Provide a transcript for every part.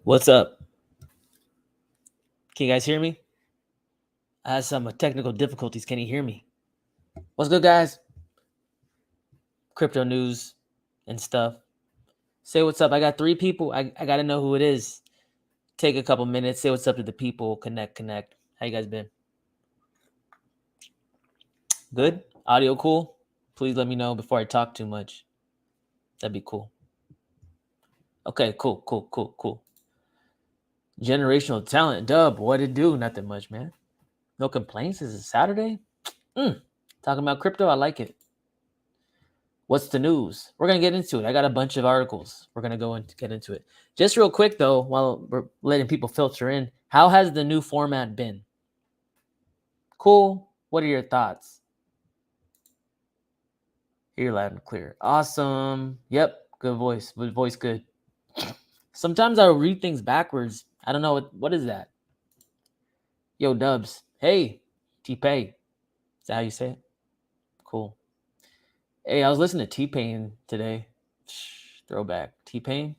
What's up? Can you guys hear me? I had some technical difficulties. Can you hear me? What's good, guys? Crypto news and stuff. Say what's up. I got 3 people. I got to know who it is. Take a couple minutes. Say what's up to the people. Connect. How you guys been? Good? Audio cool? Please let me know before I talk too much. That'd be cool. Okay, cool. Generational talent. Dub, what it do? Nothing much, man. No complaints? Is it Saturday? Talking about crypto, I like it. What's the news? We're going to get into it. I got a bunch of articles. We're going to go and get into it. Just real quick, though, while we're letting people filter in, how has the new format been? Cool. What are your thoughts? Hear loud and clear. Awesome. Yep. Good voice. Good voice. Good. Sometimes I'll read things backwards. I don't know. What is that? Yo, Dubs. Hey, T-Pay. Is that how you say it? Cool. Hey, I was listening to T-Pain today. Throwback. T-Pain.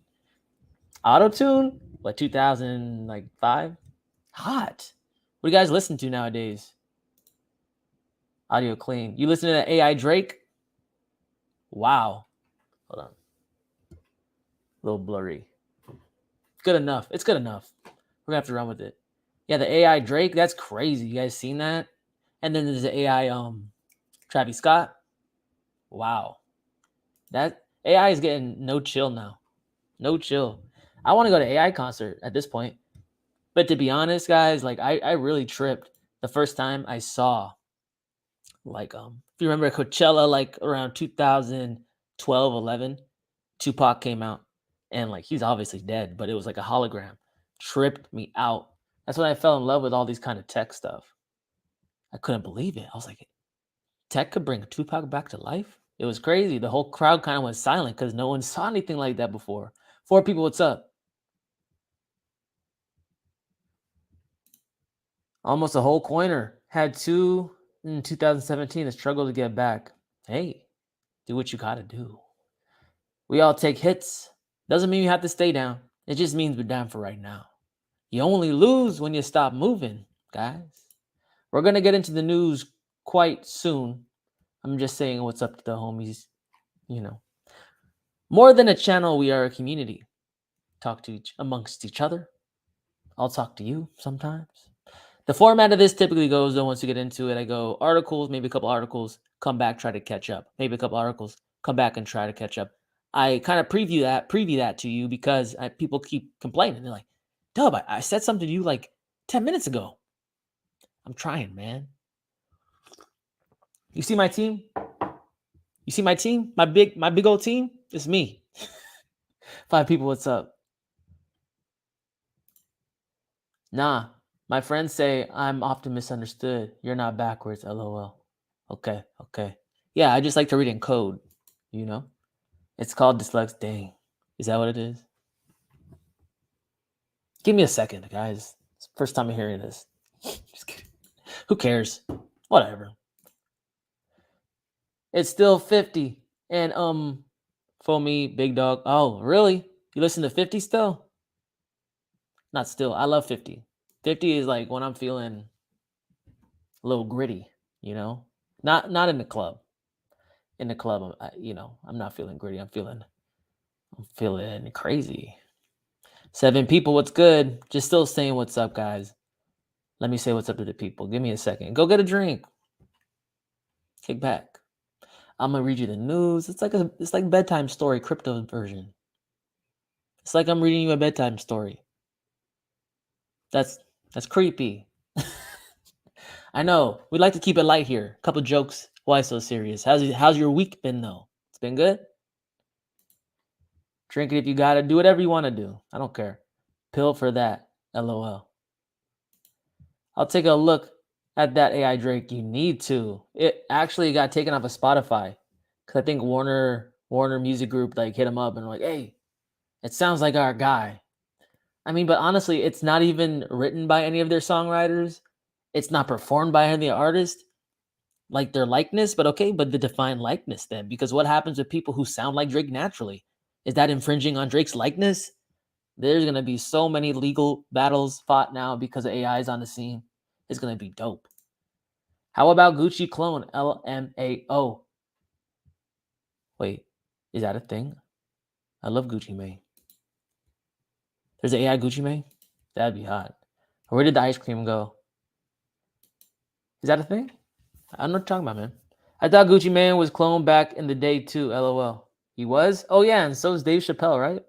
Auto-tune? What, 2005? Hot. What do you guys listen to nowadays? Audio clean. You listen to that AI Drake? Wow. Hold on. A little blurry. Good enough. It's good enough. We're going to have to run with it. Yeah, the AI Drake, that's crazy. You guys seen that? And then there's the AI Travis Scott. Wow. That AI is getting no chill now. No chill. I want to go to AI concert at this point. But to be honest, guys, like I really tripped the first time I saw, like, if you remember Coachella, like around 2012, 11, Tupac came out, and like he's obviously dead, but it was like a hologram. Tripped me out. That's when I fell in love with all these kind of tech stuff. I couldn't believe it. I was like, tech could bring Tupac back to life? It was crazy. The whole crowd kind of went silent because no one saw anything like that before. 4 people, what's up? Almost a whole coiner. Had 2 in 2017 and struggled to get back. Hey, do what you gotta do. We all take hits. Doesn't mean you have to stay down. It just means we're down for right now. You only lose when you stop moving, guys. We're gonna get into the news quite soon. I'm just saying what's up to the homies, you know. More than a channel, we are a community. Talk to amongst each other. I'll talk to you sometimes. The format of this typically goes, though, once you get into it, I go articles, maybe a couple articles, come back, try to catch up. Maybe a couple articles, come back and try to catch up. I kind of preview that to you because people keep complaining. They're like, Dub, I said something to you like 10 minutes ago. I'm trying, man. You see my team? You see my team? My big old team? It's me. 5 people, what's up? Nah, my friends say I'm often misunderstood. You're not backwards, LOL. Okay. Yeah, I just like to read in code, you know? It's called dyslexia. Dang. Is that what it is? Give me a second, guys. It's the first time I'm hearing this. Just kidding. Who cares? Whatever. It's still 50. And for me, big dog. Oh, really? You listen to 50 still? Not still. I love 50. 50 is like when I'm feeling a little gritty, you know? Not in the club. In the club, I'm not feeling gritty. I'm feeling crazy. 7 people, what's good? Just still saying what's up, guys. Let me say what's up to the people. Give me a second. Go get a drink. Kick back. I'm gonna read you the news. It's like bedtime story, crypto version. It's like I'm reading you a bedtime story. That's creepy. I know. We like to keep it light here. A couple jokes. Why so serious? How's your week been though? It's been good? Drink it if you got to. Do whatever you want to do. I don't care. Pill for that. LOL. I'll take a look at that AI Drake. You need to. It actually got taken off of Spotify because I think Warner Music Group like hit him up and like, hey, it sounds like our guy. I mean, but honestly, it's not even written by any of their songwriters. It's not performed by any of the artists, like their likeness. But okay, but the defined likeness then, because what happens with people who sound like Drake naturally? Is that infringing on Drake's likeness? There's gonna be so many legal battles fought now because of AI is on the scene. It's gonna be dope. How about Gucci clone LMAO? Wait, is that a thing? I love Gucci Mane. There's an AI Gucci Mane? That'd be hot. Where did the ice cream go? Is that a thing? I don't know what you're talking about, man. I thought Gucci Mane was cloned back in the day too. LOL. He was? Oh yeah, and so is Dave Chappelle, right?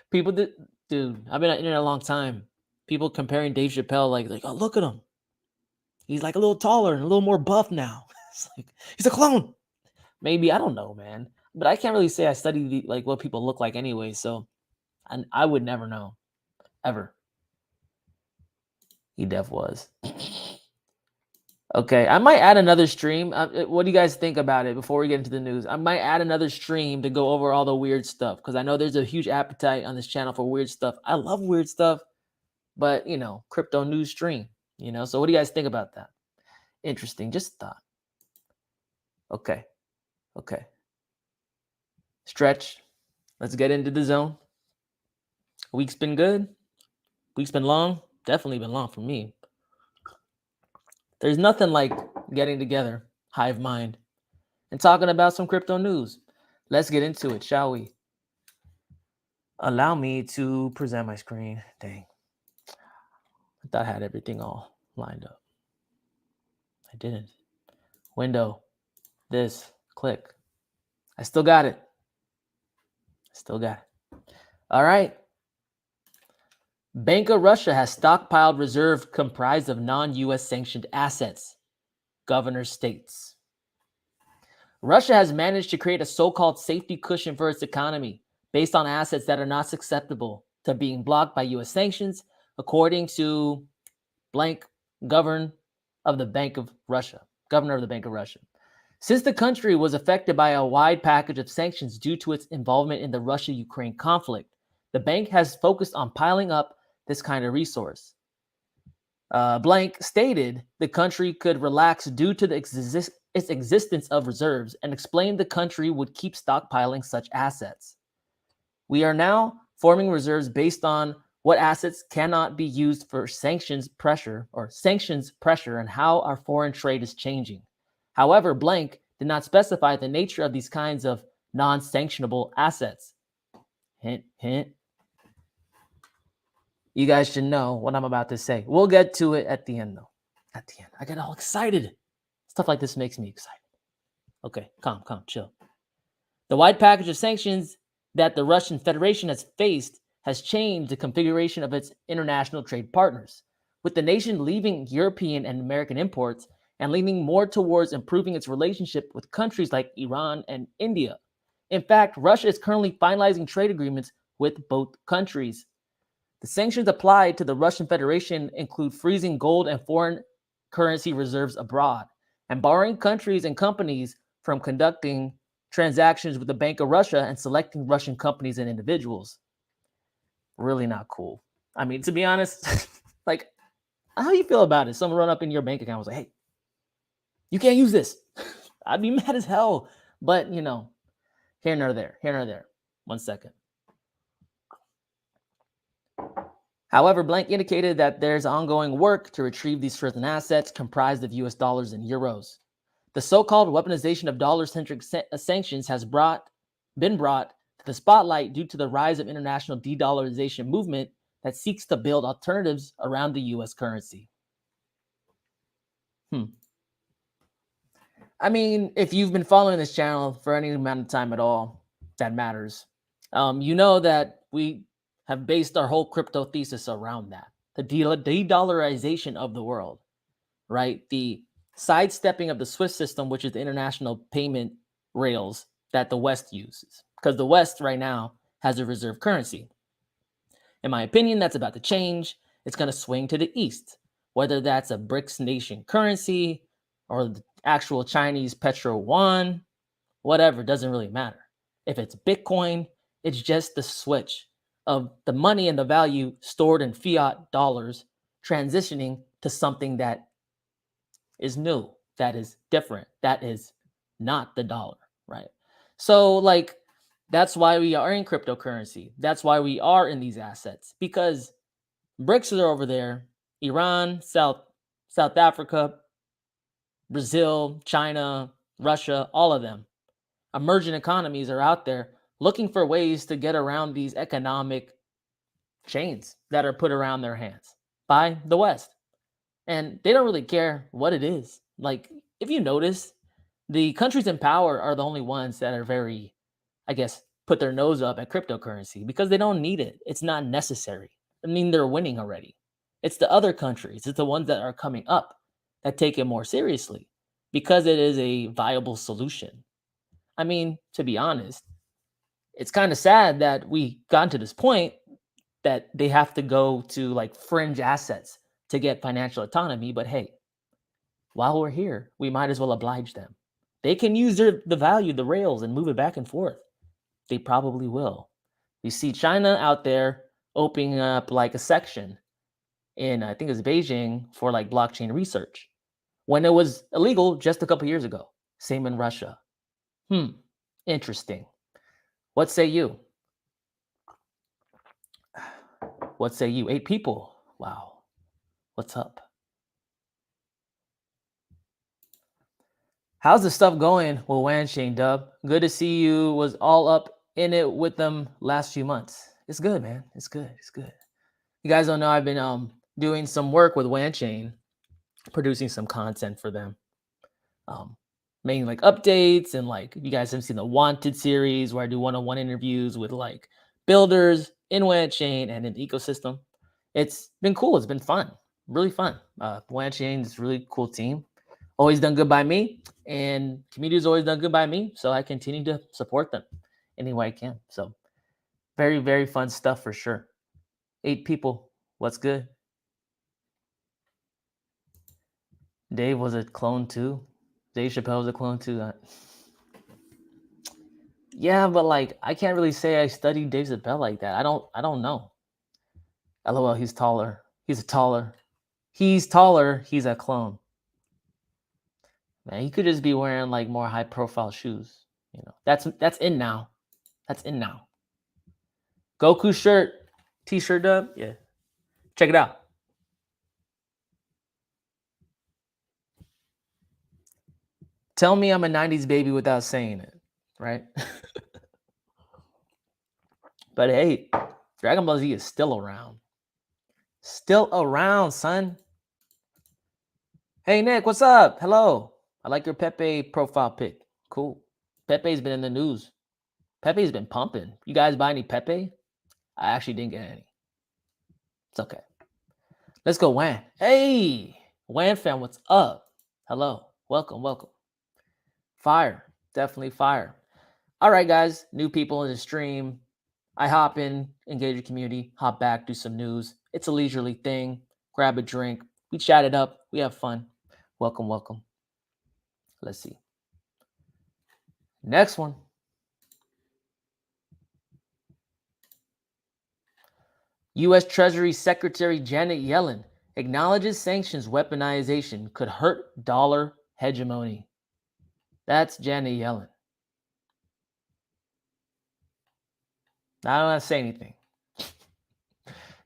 People did, dude. I've been on the internet a long time. People comparing Dave Chappelle, like, oh, look at him. He's like a little taller and a little more buff now. It's like he's a clone. Maybe, I don't know, man. But I can't really say I studied like what people look like anyway. So I would never know, ever. He def was. Okay, I might add another stream. What do you guys think about it before we get into the news? I might add another stream to go over all the weird stuff because I know there's a huge appetite on this channel for weird stuff. I love weird stuff, but you know, crypto news stream. You know, so what do you guys think about that? Interesting, just thought. Okay. Stretch. Let's get into the zone. Week's been good. Week's been long. Definitely been long for me. There's nothing like getting together, hive mind, and talking about some crypto news. Let's get into it, shall we? Allow me to present my screen. Dang. I thought I had everything all lined up. I didn't. Window. This. Click. I still got it. All right. Bank of Russia has stockpiled reserve comprised of non-U.S. sanctioned assets, governor states. Russia has managed to create a so-called safety cushion for its economy based on assets that are not susceptible to being blocked by U.S. sanctions, according to blank governor of the Bank of Russia. Since the country was affected by a wide package of sanctions due to its involvement in the Russia-Ukraine conflict, the bank has focused on piling up this kind of resource. Blank stated the country could relax due to its existence of reserves and explained the country would keep stockpiling such assets. We are now forming reserves based on what assets cannot be used for sanctions pressure and how our foreign trade is changing. However, blank did not specify the nature of these kinds of non-sanctionable assets. Hint, hint. You guys should know what I'm about to say. We'll get to it at the end, though. At the end. I get all excited. Stuff like this makes me excited. Okay, calm, chill. The wide package of sanctions that the Russian Federation has faced has changed the configuration of its international trade partners, with the nation leaving European and American imports and leaning more towards improving its relationship with countries like Iran and India. In fact, Russia is currently finalizing trade agreements with both countries. The sanctions applied to the Russian Federation include freezing gold and foreign currency reserves abroad and barring countries and companies from conducting transactions with the Bank of Russia and selecting Russian companies and individuals. Really not cool. I mean, to be honest, like, how do you feel about it? Someone run up in your bank account and was like, hey, you can't use this. I'd be mad as hell. But, you know, here nor there. 1 second. However, blank indicated that there's ongoing work to retrieve these certain assets comprised of US dollars and euros. The so-called weaponization of dollar-centric sanctions has been brought to the spotlight due to the rise of international de-dollarization movement that seeks to build alternatives around the US currency. I mean, if you've been following this channel for any amount of time at all, that matters. You know that we have based our whole crypto thesis around that. The de-dollarization of the world, right? The sidestepping of the SWIFT system, which is the international payment rails that the West uses. because the West right now has a reserve currency. In my opinion, that's about to change. It's going to swing to the east, whether that's a BRICS nation currency or the actual Chinese petro yuan, whatever, doesn't really matter. If it's Bitcoin, it's just the switch of the money and the value stored in fiat dollars transitioning to something that is new, that is different, that is not the dollar, right? So like, that's why we are in cryptocurrency. That's why we are in these assets, because BRICS are over there, Iran, South Africa, Brazil, China, Russia, all of them. Emerging economies are out there looking for ways to get around these economic chains that are put around their hands by the West. And they don't really care what it is. Like, if you notice, the countries in power are the only ones that are very, I guess, put their nose up at cryptocurrency because they don't need it. It's not necessary. I mean, they're winning already. It's the other countries, it's the ones that are coming up that take it more seriously because it is a viable solution. I mean, to be honest, it's kind of sad that we got to this point that they have to go to like fringe assets to get financial autonomy. But hey, while we're here, we might as well oblige them. They can use the value, the rails, and move it back and forth. They probably will. You see China out there opening up like a section in, I think it's Beijing, for like blockchain research when it was illegal just a couple years ago. Same in Russia. Interesting. What say you? What say you? 8 people. Wow. What's up? How's the stuff going with wanchain, Dub? Good to see you was all up in it with them last few months. It's good, man. It's good. It's good. You guys don't know I've been doing some work with wanchain, producing some content for them. Making like updates, and like, you guys have seen the Wanted series where I do one-on-one interviews with like builders in wanchain and in the ecosystem. It's been cool. It's been fun. Really fun. Wanchain is a really cool team. Always done good by me, and community has always done good by me. So I continue to support them any way I can. So very, very fun stuff for sure. 8 people. What's good? Dave was a clone too. Dave Chappelle was a clone too. Yeah, but like, I can't really say I studied Dave Chappelle like that. I don't know. LOL, he's taller. He's taller. He's taller. He's a clone. Man, he could just be wearing like more high profile shoes. You know, that's in now. That's in now. Goku shirt, t-shirt, Dub. Yeah. Check it out. Tell me I'm a 90s baby without saying it, right? But hey, Dragon Ball Z is still around. Still around, son. Hey, Nick, what's up? Hello. I like your Pepe profile pic. Cool. Pepe's been in the news. Pepe's been pumping. You guys buy any Pepe? I actually didn't get any. It's okay. Let's go, Wan. Hey, Wan fam, what's up? Hello. Welcome, welcome. Fire. Definitely fire. All right, guys. New people in the stream. I hop in, engage the community, hop back, do some news. It's a leisurely thing. Grab a drink. We chat it up. We have fun. Welcome, welcome. Let's see. Next one. U.S. Treasury Secretary Janet Yellen acknowledges sanctions weaponization could hurt dollar hegemony. That's Janet Yellen. I don't have to say anything.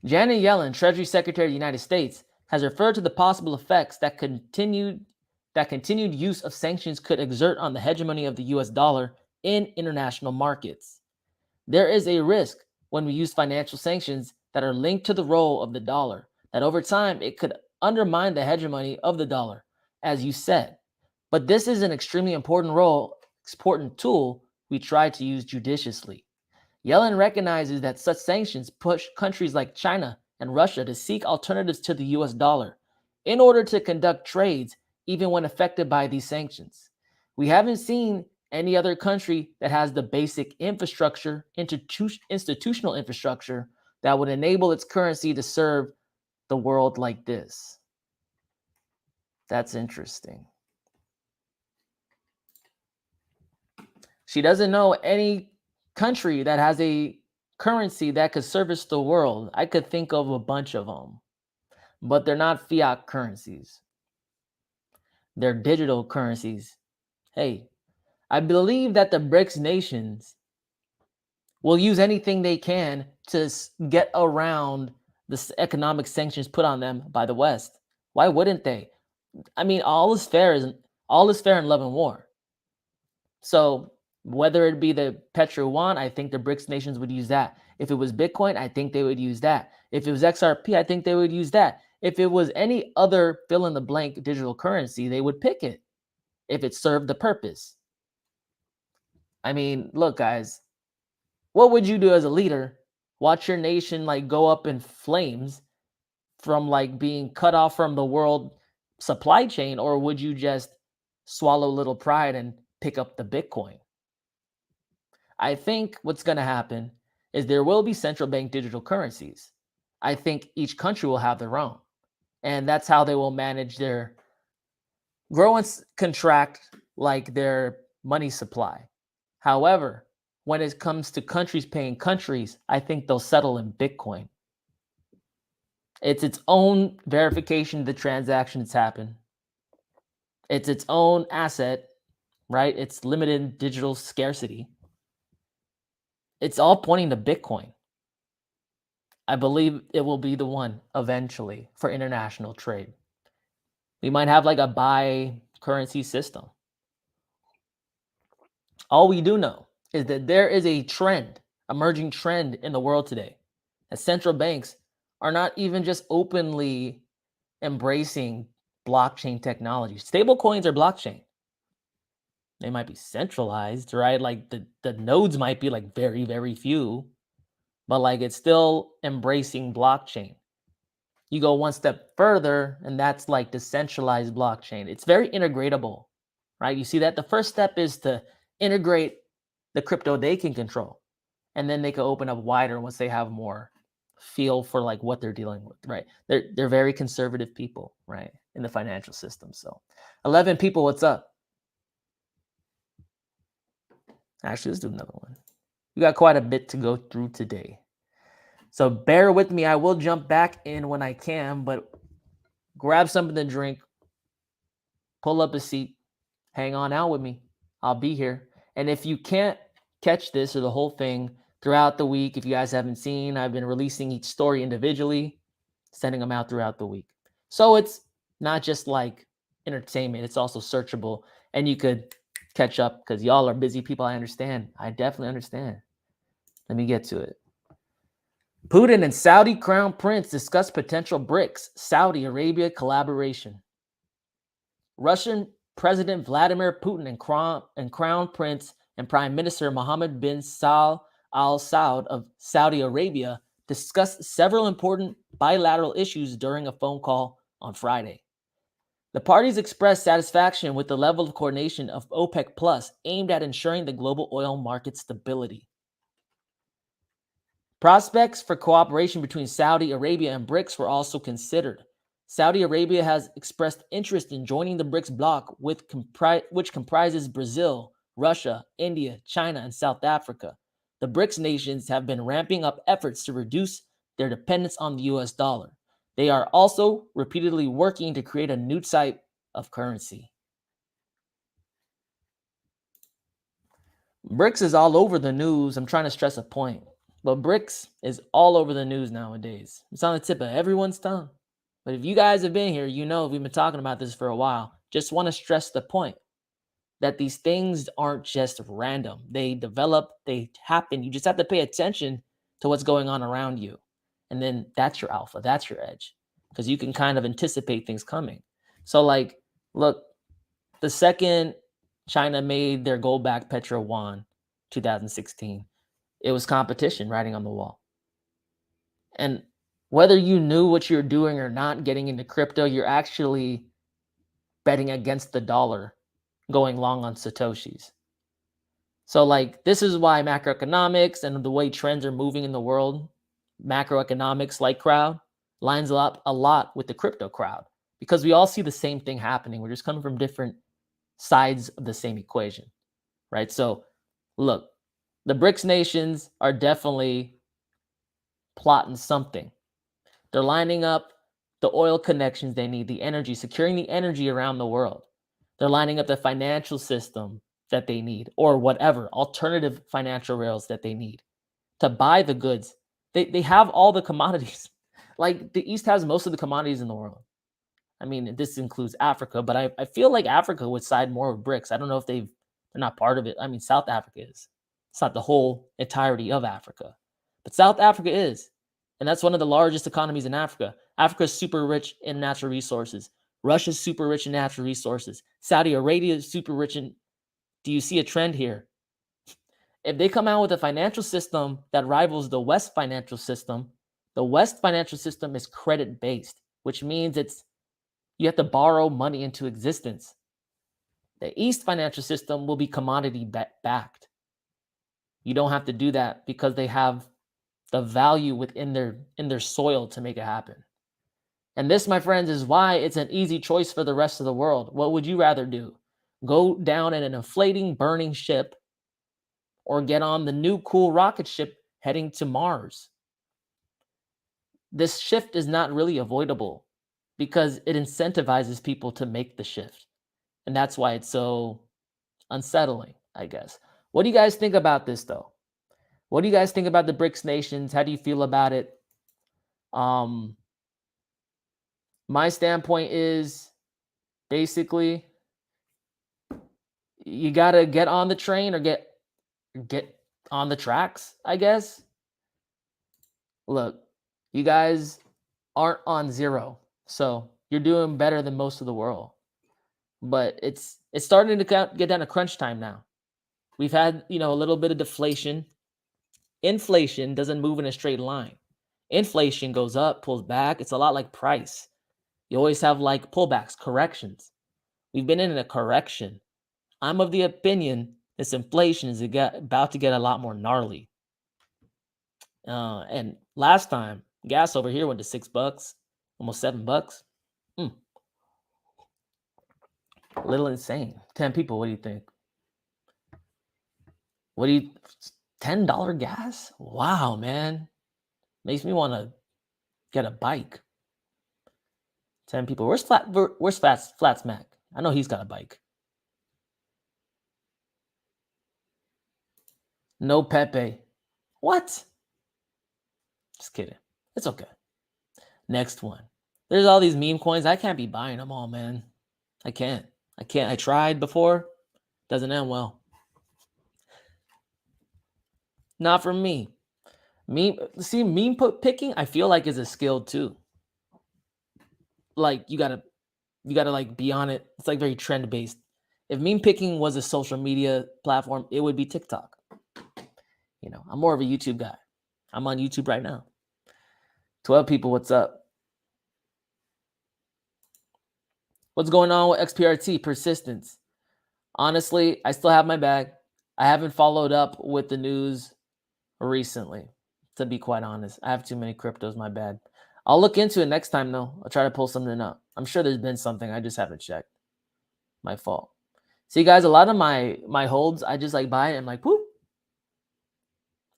Janet Yellen, Treasury Secretary of the United States, has referred to the possible effects that continued use of sanctions could exert on the hegemony of the US dollar in international markets. There is a risk when we use financial sanctions that are linked to the role of the dollar, that over time it could undermine the hegemony of the dollar, as you said. But this is an extremely important tool we try to use judiciously. Yellen recognizes that such sanctions push countries like China and Russia to seek alternatives to the US dollar in order to conduct trades, even when affected by these sanctions. We haven't seen any other country that has the basic infrastructure, institutional infrastructure that would enable its currency to serve the world like this. That's interesting. She doesn't know any country that has a currency that could service the world. I could think of a bunch of them, but they're not fiat currencies. They're digital currencies. Hey, I believe that the BRICS nations will use anything they can to get around the economic sanctions put on them by the West. Why wouldn't they? I mean, all is fair in love and war. So whether it be the Petro yuan, I think the BRICS nations would use that. If it was Bitcoin, I think they would use that. If it was XRP, I think they would use that. If it was any other fill in the blank digital currency, they would pick it if it served the purpose. I mean, look, guys, what would you do as a leader? Watch your nation like go up in flames from like being cut off from the world supply chain, or would you just swallow a little pride and pick up the Bitcoin? I think what's going to happen is there will be central bank digital currencies. I think each country will have their own, and that's how they will manage their grow and contract like their money supply. However, when it comes to countries paying countries, I think they'll settle in Bitcoin. It's its own verification of the transactions happen. It's its own asset, right? It's limited digital scarcity. It's all pointing to Bitcoin. I believe it will be the one eventually for international trade. We might have like a buy currency system. All we do know is that there is a trend, emerging trend in the world today, that central banks are not even just openly embracing blockchain technology. Stable coins are blockchain. They might be centralized, right? Like the nodes might be like very, very few, but like it's still embracing blockchain. You go one step further, and that's like decentralized blockchain. It's very integratable, right? You see that the first step is to integrate the crypto they can control, and then they can open up wider once they have more feel for like what they're dealing with, right? They're very conservative people, right, in the financial system. So 11 people, what's up? Actually, let's do another one. We got quite a bit to go through today, so bear with me. I will jump back in when I can, but grab something to drink, pull up a seat, hang on out with me. I'll be here. And if you can't catch this or the whole thing throughout the week, if you guys haven't seen, I've been releasing each story individually, sending them out throughout the week. So it's not just like entertainment, it's also searchable, and you could catch up because y'all are busy people. I understand. I definitely understand. Let me get to it. Putin and Saudi Crown Prince discuss potential BRICS Saudi Arabia collaboration. Russian President Vladimir Putin and Crown Prince and Prime Minister Mohammed bin Salman Al Saud of Saudi Arabia discussed several important bilateral issues during a phone call on Friday. The parties expressed satisfaction with the level of coordination of OPEC Plus aimed at ensuring the global oil market stability. Prospects for cooperation between Saudi Arabia and BRICS were also considered. Saudi Arabia has expressed interest in joining the BRICS bloc, which comprises Brazil, Russia, India, China, and South Africa. The BRICS nations have been ramping up efforts to reduce their dependence on the US dollar. They are also repeatedly working to create a new type of currency. BRICS is all over the news. I'm trying to stress a point. But BRICS is all over the news nowadays. It's on the tip of everyone's tongue. But if you guys have been here, you know we've been talking about this for a while. Just want to stress the point that these things aren't just random. They develop, they happen. You just have to pay attention to what's going on around you. And then that's your alpha, that's your edge, because you can kind of anticipate things coming. So like, look, the second China made their gold-backed Petro yuan, 2016, it was competition writing on the wall. And whether you knew what you're doing or not getting into crypto, you're actually betting against the dollar, going long on Satoshis. So like this is why macroeconomics and the way trends are moving in the world, macroeconomics like crowd lines up a lot with the crypto crowd, because we all see the same thing happening. We're just coming from different sides of the same equation, right? So look, the BRICS nations are definitely plotting something. They're lining up the oil connections they need, the energy, securing the energy around the world. They're lining up the financial system that they need, or whatever alternative financial rails that they need to buy the goods. They have all the commodities. Like the East has most of the commodities in the world. I mean, this includes Africa, but I feel like Africa would side more with BRICS. I don't know if they're not part of it. I mean, South Africa is. It's not the whole entirety of Africa, but South Africa is. And that's one of the largest economies in Africa. Africa is super rich in natural resources. Russia's super rich in natural resources. Saudi Arabia is super rich in. Do you see a trend here? If they come out with a financial system that rivals the West financial system, the West financial system is credit based, which means you have to borrow money into existence. The East financial system will be commodity backed. You don't have to do that because they have the value within their soil to make it happen. And this, my friends, is why it's an easy choice for the rest of the world. What would you rather do? Go down in an inflating, burning ship, or get on the new cool rocket ship heading to Mars? This shift is not really avoidable because it incentivizes people to make the shift. And that's why it's so unsettling, I guess. What do you guys think about this, though? What do you guys think about the BRICS nations? How do you feel about it? My standpoint is basically you got to get on the train or get on the tracks, I guess. Look, you guys aren't on zero, so you're doing better than most of the world. But it's starting to get down to crunch time now. We've had, a little bit of deflation. Inflation doesn't move in a straight line. Inflation goes up, pulls back. It's a lot like price. You always have like pullbacks, corrections. We've been in a correction. I'm of the opinion this inflation is about to get a lot more gnarly. And last time, gas over here went to $6, almost $7. A little insane. 10 people, what do you think? $10 gas? Wow, man. Makes me want to get a bike. 10 people. Where's Flats Mac? I know he's got a bike. No Pepe. What? Just kidding. It's okay. Next one. There's all these meme coins. I can't be buying them all, man. I can't. I tried before. Doesn't end well. Not for me. Meme picking, I feel like is a skill too. Like you gotta like be on it. It's like very trend based. If meme picking was a social media platform, it would be TikTok. I'm more of a YouTube guy. I'm on YouTube right now. 12 people, what's up? What's going on with XPRT persistence? Honestly, I still have my bag. I haven't followed up with the news recently, to be quite honest. I have too many cryptos, my bad. I'll look into it next time, though. I'll try to pull something up. I'm sure there's been something. I just haven't checked. My fault. See, guys, a lot of my holds, I just like buy it and like, whoop.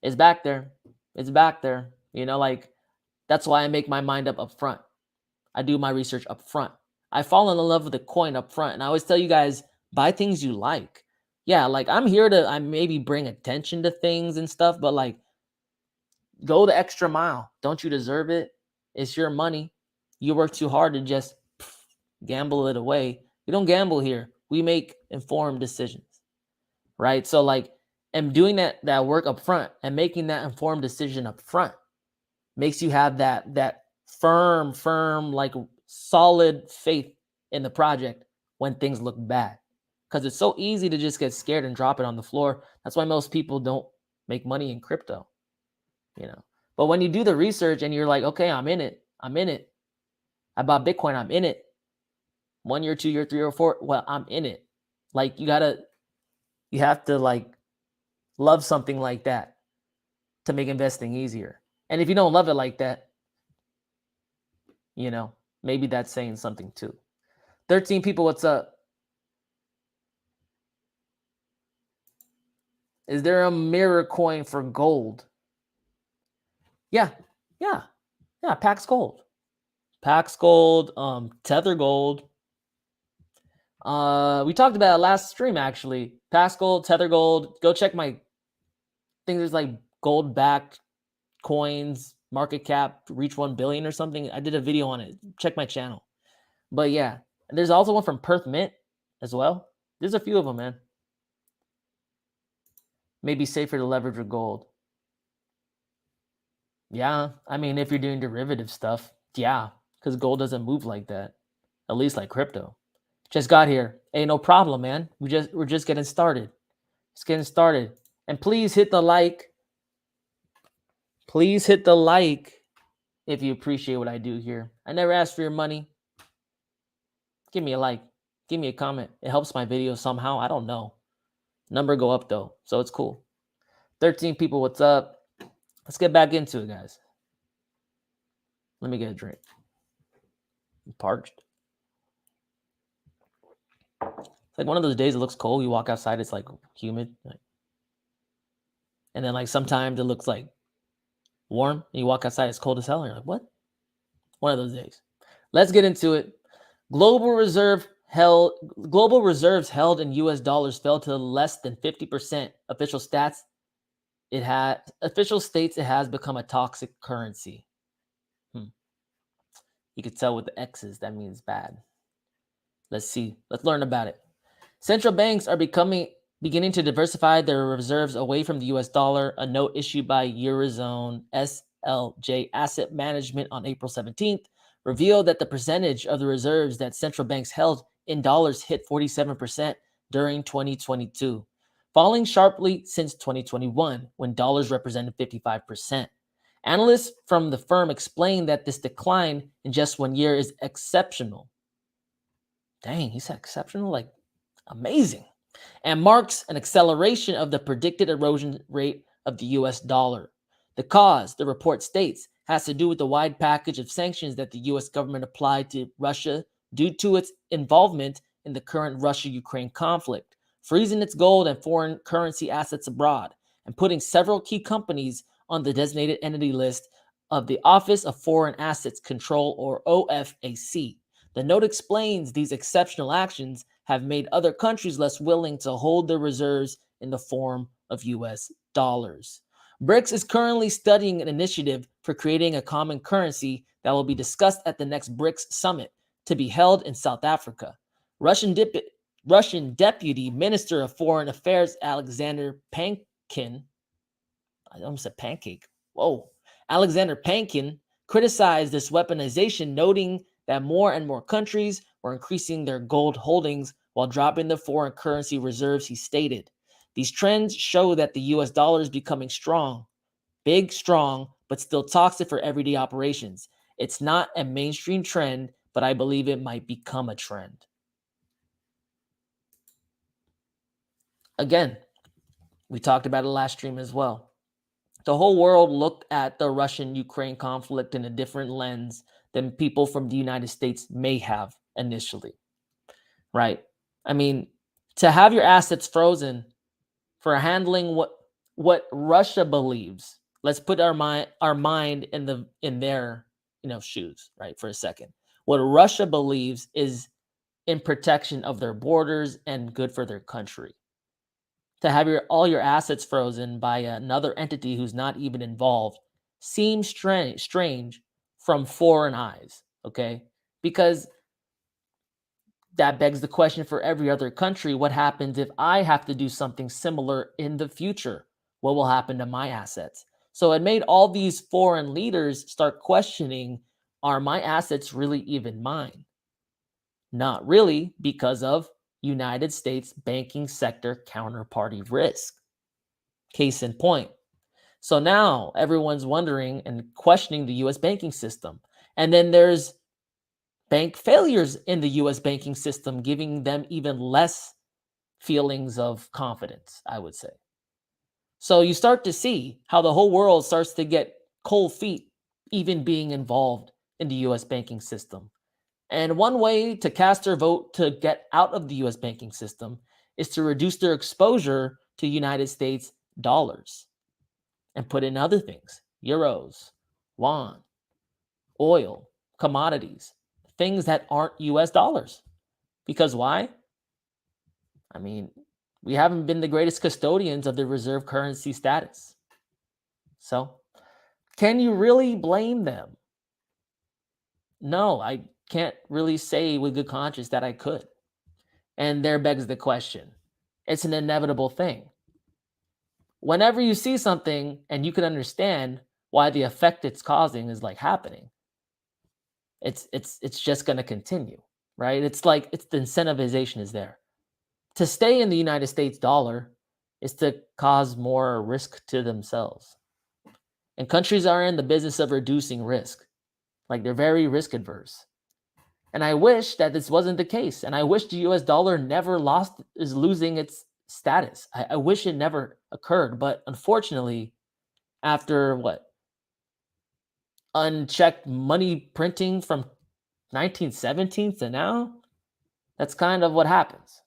It's back there. It's back there. That's why I make my mind up front. I do my research up front. I fall in love with the coin up front. And I always tell you guys, buy things you like. Yeah, like I'm here to I maybe bring attention to things and stuff, but like go the extra mile. Don't you deserve it? It's your money. You work too hard to just gamble it away. We don't gamble here. We make informed decisions, right? So like, and doing that work up front and making that informed decision up front makes you have that firm, like solid faith in the project when things look bad. Because it's so easy to just get scared and drop it on the floor. That's why most people don't make money in crypto, But when you do the research and you're like, okay, I'm in it. I bought Bitcoin, I'm in it. 1 year, 2 year, 3 or 4, well, I'm in it. Like you have to like love something like that to make investing easier. And if you don't love it like that, maybe that's saying something too. 13 people, what's up? Is there a mirror coin for gold? Yeah. Pax Gold. Tether Gold. We talked about it last stream actually. Pax Gold, Tether Gold. Go check my thing. There's like gold backed coins, market cap reach 1 billion or something. I did a video on it. Check my channel. But yeah, there's also one from Perth Mint as well. There's a few of them, man. Maybe safer to leverage with gold. Yeah, I mean, if you're doing derivative stuff, yeah, because gold doesn't move like that, at least like crypto. Just got here. Hey, no problem, man. We're just getting started. Just getting started. And please hit the like. Please hit the like if you appreciate what I do here. I never ask for your money. Give me a like. Give me a comment. It helps my video somehow. I don't know. Number go up though, so it's cool. 13 people, what's up? Let's get back into it, guys. Let me get a drink. I'm parched. It's like one of those days it looks cold. You walk outside, it's like humid. And then like sometimes it looks like warm. And you walk outside, it's cold as hell. And you're like, what? One of those days. Let's get into it. Global reserves held in US dollars fell to less than 50%. Official states it has become a toxic currency. You could tell with the X's, that means bad. Let's see. Let's learn about it. Central banks are beginning to diversify their reserves away from the US dollar. A note issued by Eurozone SLJ Asset Management on April 17th revealed that the percentage of the reserves that central banks held in dollars hit 47% during 2022, falling sharply since 2021 when dollars represented 55%. Analysts from the firm explained that this decline in just 1 year is exceptional. Dang, he said exceptional? Like amazing. And marks an acceleration of the predicted erosion rate of the US dollar. The cause, the report states, has to do with the wide package of sanctions that the US government applied to Russia due to its involvement in the current Russia-Ukraine conflict, freezing its gold and foreign currency assets abroad, and putting several key companies on the designated entity list of the Office of Foreign Assets Control, or OFAC. The note explains these exceptional actions have made other countries less willing to hold their reserves in the form of US dollars. BRICS is currently studying an initiative for creating a common currency that will be discussed at the next BRICS summit to be held in South Africa. Russian Deputy Minister of Foreign Affairs Alexander Pankin, I almost said pancake. Whoa. Alexander Pankin criticized this weaponization, noting that more and more countries were increasing their gold holdings while dropping their foreign currency reserves, he stated. These trends show that the US dollar is becoming strong, big, strong, but still toxic for everyday operations. It's not a mainstream trend, but I believe it might become a trend. Again, we talked about it last stream as well. The whole world looked at the Russian-Ukraine conflict in a different lens than people from the United States may have initially, right? I mean, to have your assets frozen for handling what Russia believes. Let's put our mind in their shoes, right, for a second. What Russia believes is in protection of their borders and good for their country. To have all your assets frozen by another entity who's not even involved seems strange from foreign eyes, okay? Because that begs the question for every other country, what happens if I have to do something similar in the future? What will happen to my assets? So it made all these foreign leaders start questioning, are my assets really even mine? Not really, because of United States banking sector counterparty risk. Case in point. So now everyone's wondering and questioning the US banking system. And then there's bank failures in the US banking system, giving them even less feelings of confidence, I would say. So you start to see how the whole world starts to get cold feet, even being involved in the US banking system. And one way to cast their vote to get out of the US banking system is to reduce their exposure to United States dollars and put in other things, euros, yuan, oil, commodities, things that aren't US dollars. Because why? I mean, we haven't been the greatest custodians of the reserve currency status. So, can you really blame them? No, I can't really say with good conscience that I could. And there begs the question. It's an inevitable thing. Whenever you see something and you can understand why the effect it's causing is like happening, it's just going to continue, right? It's like it's the incentivization is there. To stay in the United States dollar is to cause more risk to themselves. And countries are in the business of reducing risk. Like they're very risk adverse. And I wish that this wasn't the case. And I wish the US dollar never is losing its status. I wish it never occurred. But unfortunately, after unchecked money printing from 1917 to now, that's kind of what happens.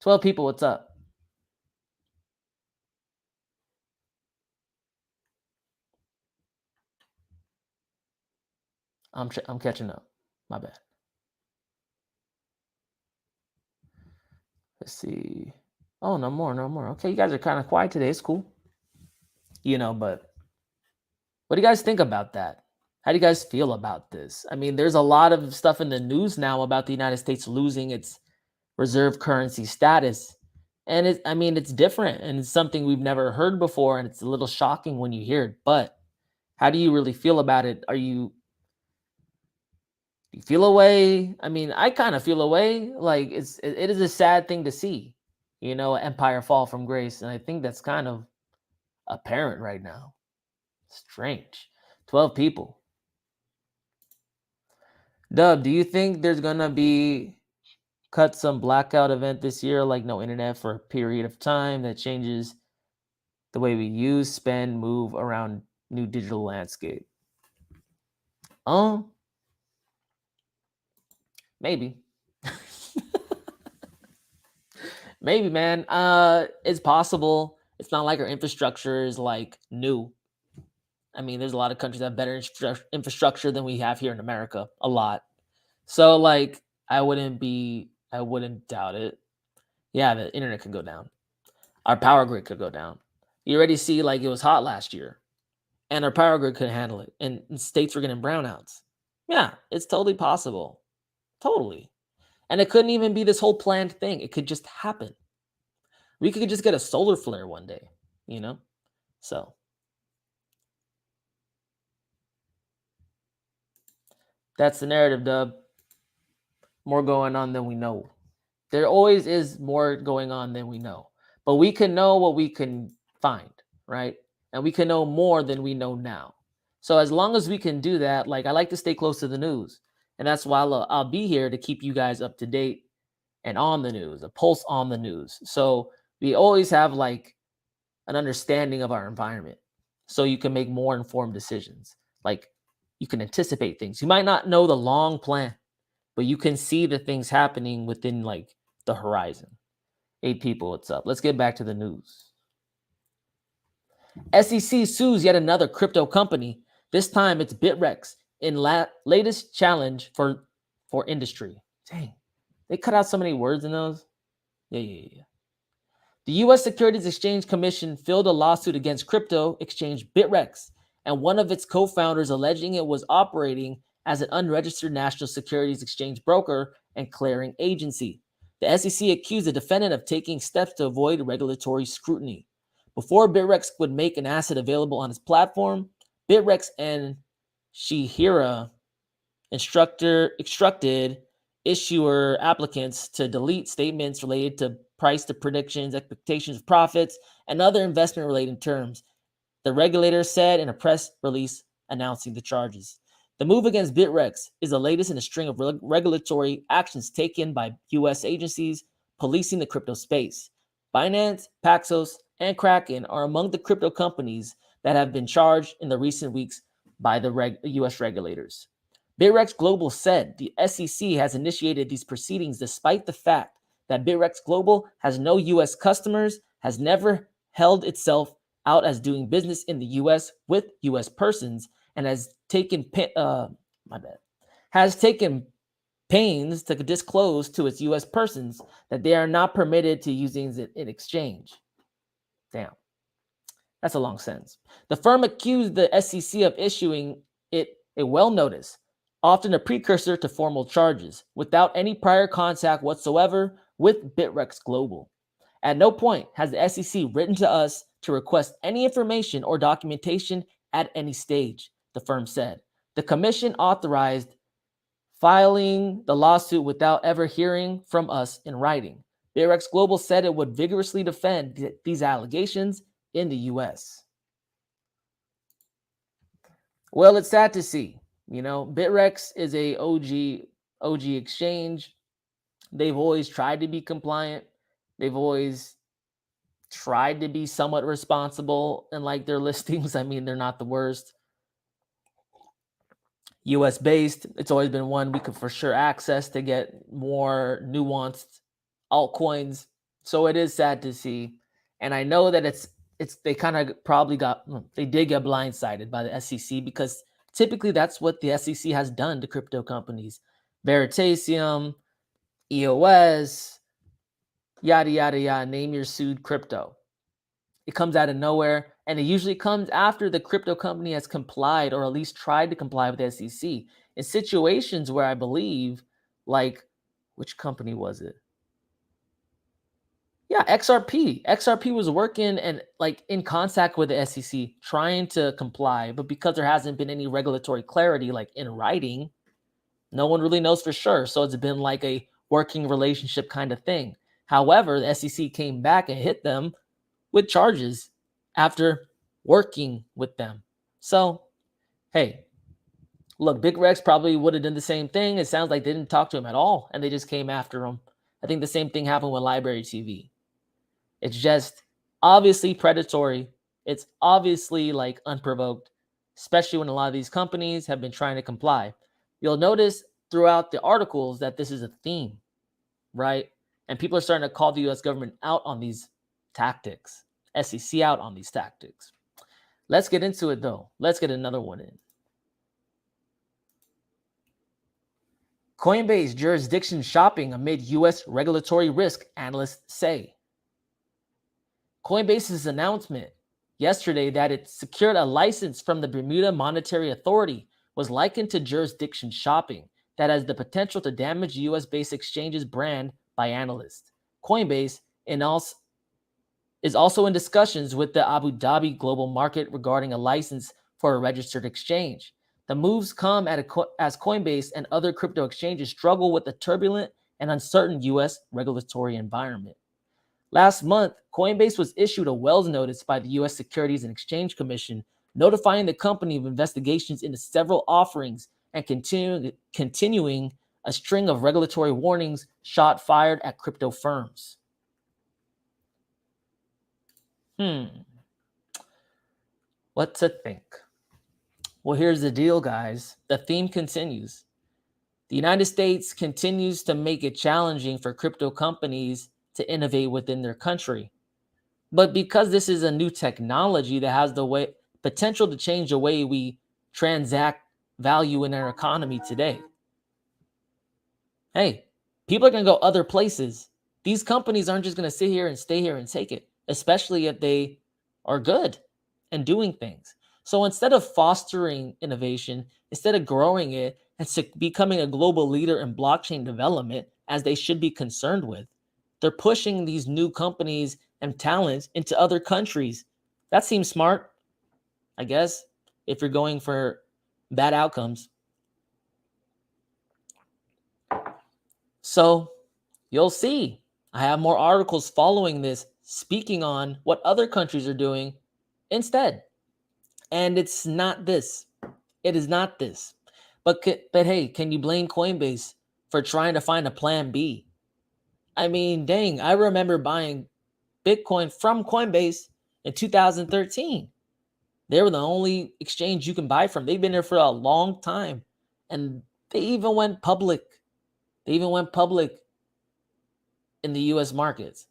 12 people, what's up? I'm catching up. My bad. Let's see. Oh, no more. Okay, you guys are kind of quiet today. It's cool. But what do you guys think about that? How do you guys feel about this? I mean, there's a lot of stuff in the news now about the United States losing its reserve currency status. And it's different and it's something we've never heard before. And it's a little shocking when you hear it. But how do you really feel about it? Do you feel away? I mean, I kind of feel away. Like it is a sad thing to see, empire fall from grace. And I think that's kind of apparent right now. Strange. 12 people. Dub, do you think there's gonna be some blackout event this year, like no internet for a period of time that changes the way we use, spend, move around new digital landscape? Maybe. Maybe, man. It's possible. It's not like our infrastructure is like new. I mean, there's a lot of countries that have better infrastructure than we have here in America. A lot. So, like, I wouldn't doubt it. Yeah, the internet could go down. Our power grid could go down. You already see, like, it was hot last year, and our power grid couldn't handle it, and states were getting brownouts. Yeah, it's totally possible. Totally. And it couldn't even be this whole planned thing. It could just happen. We could just get a solar flare one day, So. That's the narrative, Dub. More going on than we know. There always is more going on than we know. But we can know what we can find, right? And we can know more than we know now. So as long as we can do that, like I like to stay close to the news. And that's why I'll be here to keep you guys up to date and on the news, a pulse on the news. So we always have like an understanding of our environment. So you can make more informed decisions. Like you can anticipate things. You might not know the long plan, but you can see the things happening within like the horizon. 8 people, what's up? Let's get back to the news. SEC sues yet another crypto company. This time it's Bitrex in latest challenge for industry. Dang, they cut out so many words in those. Yeah. The U.S. Securities Exchange Commission filed a lawsuit against crypto exchange Bitrex and one of its co-founders, alleging it was operating as an unregistered national securities exchange broker and clearing agency. The SEC accused the defendant of taking steps to avoid regulatory scrutiny. Before Bitrex would make an asset available on its platform, Bitrex and Shihira instructed issuer applicants to delete statements related to price to predictions, expectations of profits, and other investment-related terms, the regulator said in a press release announcing the charges. The move against Bitrex is the latest in a string of regulatory actions taken by U.S. agencies policing the crypto space. Binance, Paxos, and Kraken are among the crypto companies that have been charged in the recent weeks by the US regulators. Bitrex Global said the SEC has initiated these proceedings despite the fact that Bitrex Global has no US customers, has never held itself out as doing business in the US with US persons, and has taken pains to disclose to its US persons that they are not permitted to using it in exchange. Damn. That's a long sentence. The firm accused the SEC of issuing it a well notice, often a precursor to formal charges, without any prior contact whatsoever with Bitrex Global. At no point has the SEC written to us to request any information or documentation at any stage, the firm said. The commission authorized filing the lawsuit without ever hearing from us in writing. Bitrex Global said it would vigorously defend these allegations in the US. Well, it's sad to see. You know, Bitrex is a OG exchange. They've always tried to be compliant. They've always tried to be somewhat responsible and like their listings. I mean, they're not the worst. US based, it's always been one we could for sure access to get more nuanced altcoins. So it is sad to see. And I know that it's they kind of probably they did get blindsided by the SEC because typically that's what the SEC has done to crypto companies. Veritasium, EOS, yada yada yada, name your sued crypto. It comes out of nowhere, and it usually comes after the crypto company has complied or at least tried to comply with the SEC. In situations where I believe, like, which company was it? Yeah, XRP. XRP was working and like in contact with the SEC, trying to comply, but because there hasn't been any regulatory clarity, like in writing, no one really knows for sure. So it's been like a working relationship kind of thing. However, the SEC came back and hit them with charges after working with them. So, hey, look, Big Rex probably would have done the same thing. It sounds like they didn't talk to him at all and they just came after him. I think the same thing happened with Library TV. It's just obviously predatory. It's obviously like unprovoked, especially when a lot of these companies have been trying to comply. You'll notice throughout the articles that this is a theme, right? And people are starting to call the US government out on these tactics, SEC out on these tactics. Let's get into it though. Let's get another one in. Coinbase jurisdiction shopping amid US regulatory risk, analysts say. Coinbase's announcement yesterday that it secured a license from the Bermuda Monetary Authority was likened to jurisdiction shopping that has the potential to damage US-based exchange's brand by analysts. Coinbase is also in discussions with the Abu Dhabi global market regarding a license for a registered exchange. The moves come as Coinbase and other crypto exchanges struggle with the turbulent and uncertain US regulatory environment. Last month, Coinbase was issued a Wells notice by the US Securities and Exchange Commission, notifying the company of investigations into several offerings and continuing a string of regulatory warnings shot fired at crypto firms. What to think? Well, here's the deal, guys. The theme continues. The United States continues to make it challenging for crypto companies to innovate within their country. But because this is a new technology that has the potential to change the way we transact value in our economy today, hey, people are going to go other places. These companies aren't just going to sit here and stay here and take it, especially if they are good and doing things. So instead of fostering innovation, instead of growing it and becoming a global leader in blockchain development, as they should be concerned with, they're pushing these new companies and talents into other countries. That seems smart, I guess, if you're going for bad outcomes. So you'll see. I have more articles following this, speaking on what other countries are doing instead. And it's not this. It is not this. But hey, can you blame Coinbase for trying to find a plan B? I mean, dang, I remember buying Bitcoin from Coinbase in 2013. They were the only exchange you can buy from. They've been there for a long time. And they even went public. They even went public in the US markets.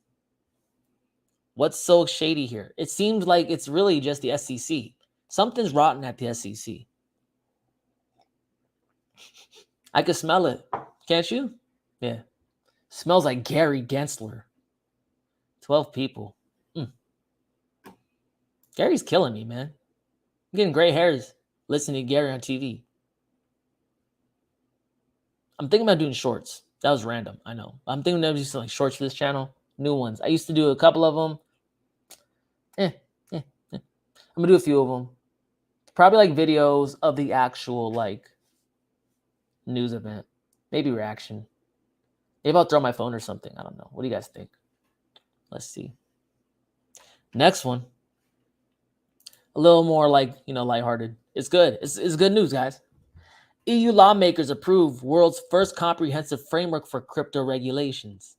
What's so shady here? It seems like it's really just the SEC. Something's rotten at the SEC. I can smell it. Can't you? Yeah. Smells like Gary Gensler. 12 people. Gary's killing me, man. I'm getting gray hairs listening to Gary on TV. I'm thinking about doing shorts. That was random, I know. I'm thinking about doing like shorts for this channel. New ones. I used to do a couple of them. I'm gonna do a few of them. Probably like videos of the actual like news event. Maybe reaction. Maybe I'll throw my phone or something. I don't know. What do you guys think? Let's see. Next one. A little more like, lighthearted. It's good. It's good news, guys. EU lawmakers approve world's first comprehensive framework for crypto regulations.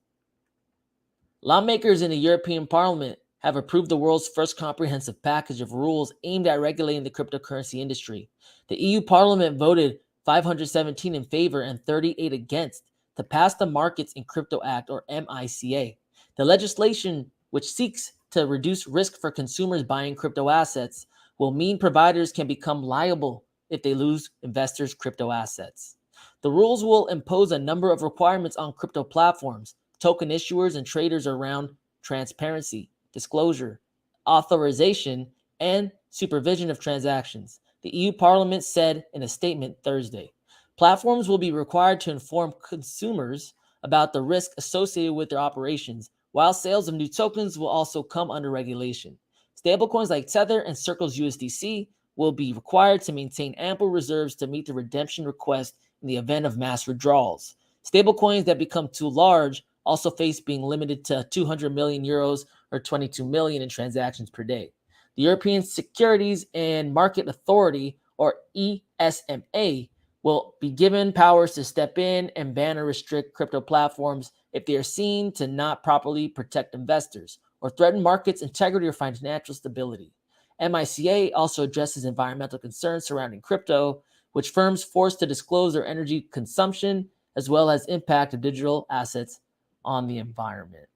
Lawmakers in the European Parliament have approved the world's first comprehensive package of rules aimed at regulating the cryptocurrency industry. The EU Parliament voted 517 in favor and 38 against to pass the Markets in Crypto Act, or MICA. The legislation, which seeks to reduce risk for consumers buying crypto assets, will mean providers can become liable if they lose investors' crypto assets. The rules will impose a number of requirements on crypto platforms, token issuers, and traders around transparency, disclosure, authorization, and supervision of transactions, the EU Parliament said in a statement Thursday. Platforms will be required to inform consumers about the risk associated with their operations, while sales of new tokens will also come under regulation. Stablecoins like Tether and Circle's USDC will be required to maintain ample reserves to meet the redemption request in the event of mass withdrawals. Stablecoins that become too large also face being limited to 200 million euros or 22 million in transactions per day. The European Securities and Market Authority, or ESMA, will be given powers to step in and ban or restrict crypto platforms if they are seen to not properly protect investors or threaten markets' integrity or financial stability. MICA also addresses environmental concerns surrounding crypto, which firms forced to disclose their energy consumption as well as impact of digital assets on the environment.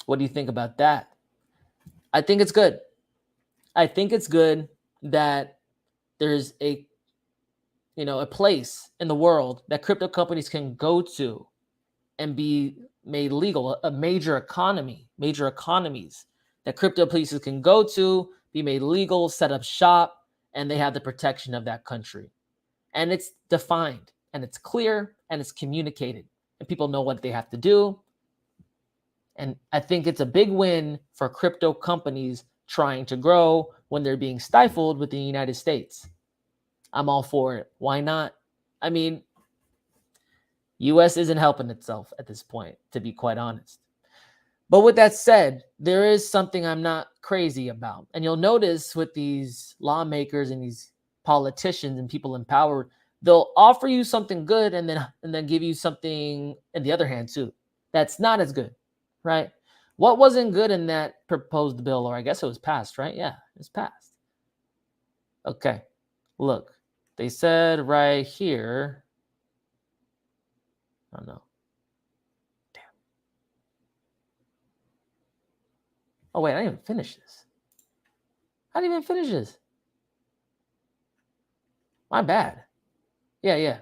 What do you think about that? I think it's good. I think it's good that there's a place in the world that crypto companies can go to and be made legal, a major economies that crypto places can go to, be made legal, set up shop, and they have the protection of that country. And it's defined, and it's clear, and it's communicated, and people know what they have to do. And I think it's a big win for crypto companies trying to grow when they're being stifled within the United States. I'm all for it. Why not? I mean, US isn't helping itself at this point, to be quite honest. But with that said, there is something I'm not crazy about. And you'll notice with these lawmakers and these politicians and people in power, they'll offer you something good and then give you something in the other hand too. That's not as good, right? What wasn't good in that proposed bill, or I guess it was passed, right? Yeah, it's passed. Okay, look, they said right here, oh no. Damn. Oh wait, I didn't even finish this. I didn't even finish this. My bad. Yeah.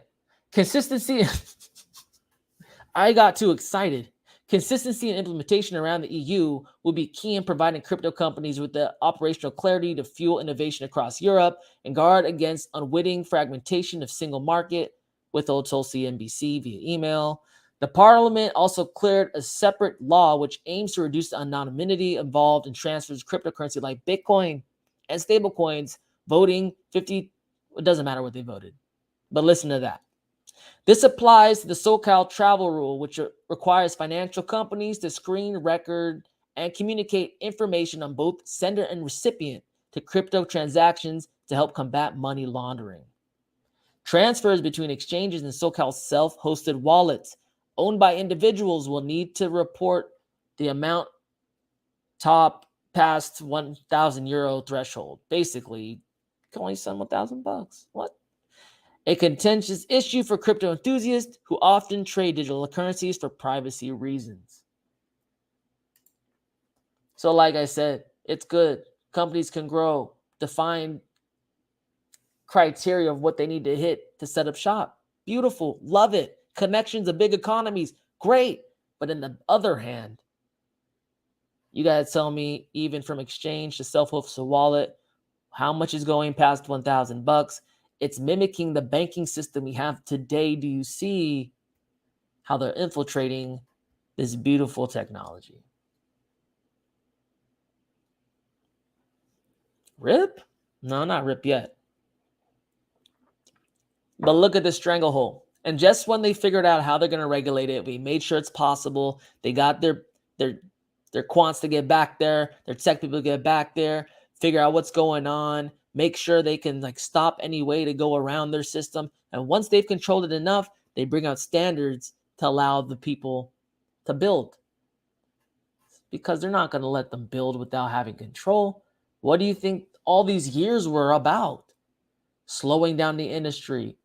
Consistency. I got too excited. Consistency and implementation around the EU will be key in providing crypto companies with the operational clarity to fuel innovation across Europe and guard against unwitting fragmentation of single market, withhold told CNBC via email. The Parliament also cleared a separate law which aims to reduce the anonymity involved in transfers of cryptocurrency like Bitcoin and stablecoins. Voting 50, it doesn't matter what they voted. But listen to that. This applies to the so-called travel rule, which requires financial companies to screen, record, and communicate information on both sender and recipient to crypto transactions to help combat money laundering. Transfers between exchanges and so-called self-hosted wallets owned by individuals will need to report the amount top past 1,000 euro threshold. Basically, you can only sell $1,000. What? A contentious issue for crypto enthusiasts who often trade digital currencies for privacy reasons. So like I said, it's good. Companies can grow, define criteria of what they need to hit to set up shop. Beautiful. Love it. Connections of big economies. Great. But on the other hand, you got to tell me, even from exchange to self-hosted wallet, how much is going past $1,000? It's mimicking the banking system we have today. Do you see how they're infiltrating this beautiful technology? RIP? No, not RIP yet. But look at the stranglehold. And just when they figured out how they're going to regulate it, we made sure it's possible. They got their quants to get back there, their tech people to get back there, figure out what's going on, make sure they can like stop any way to go around their system. And once they've controlled it enough, they bring out standards to allow the people to build. Because they're not going to let them build without having control. What do you think all these years were about? Slowing down the industry,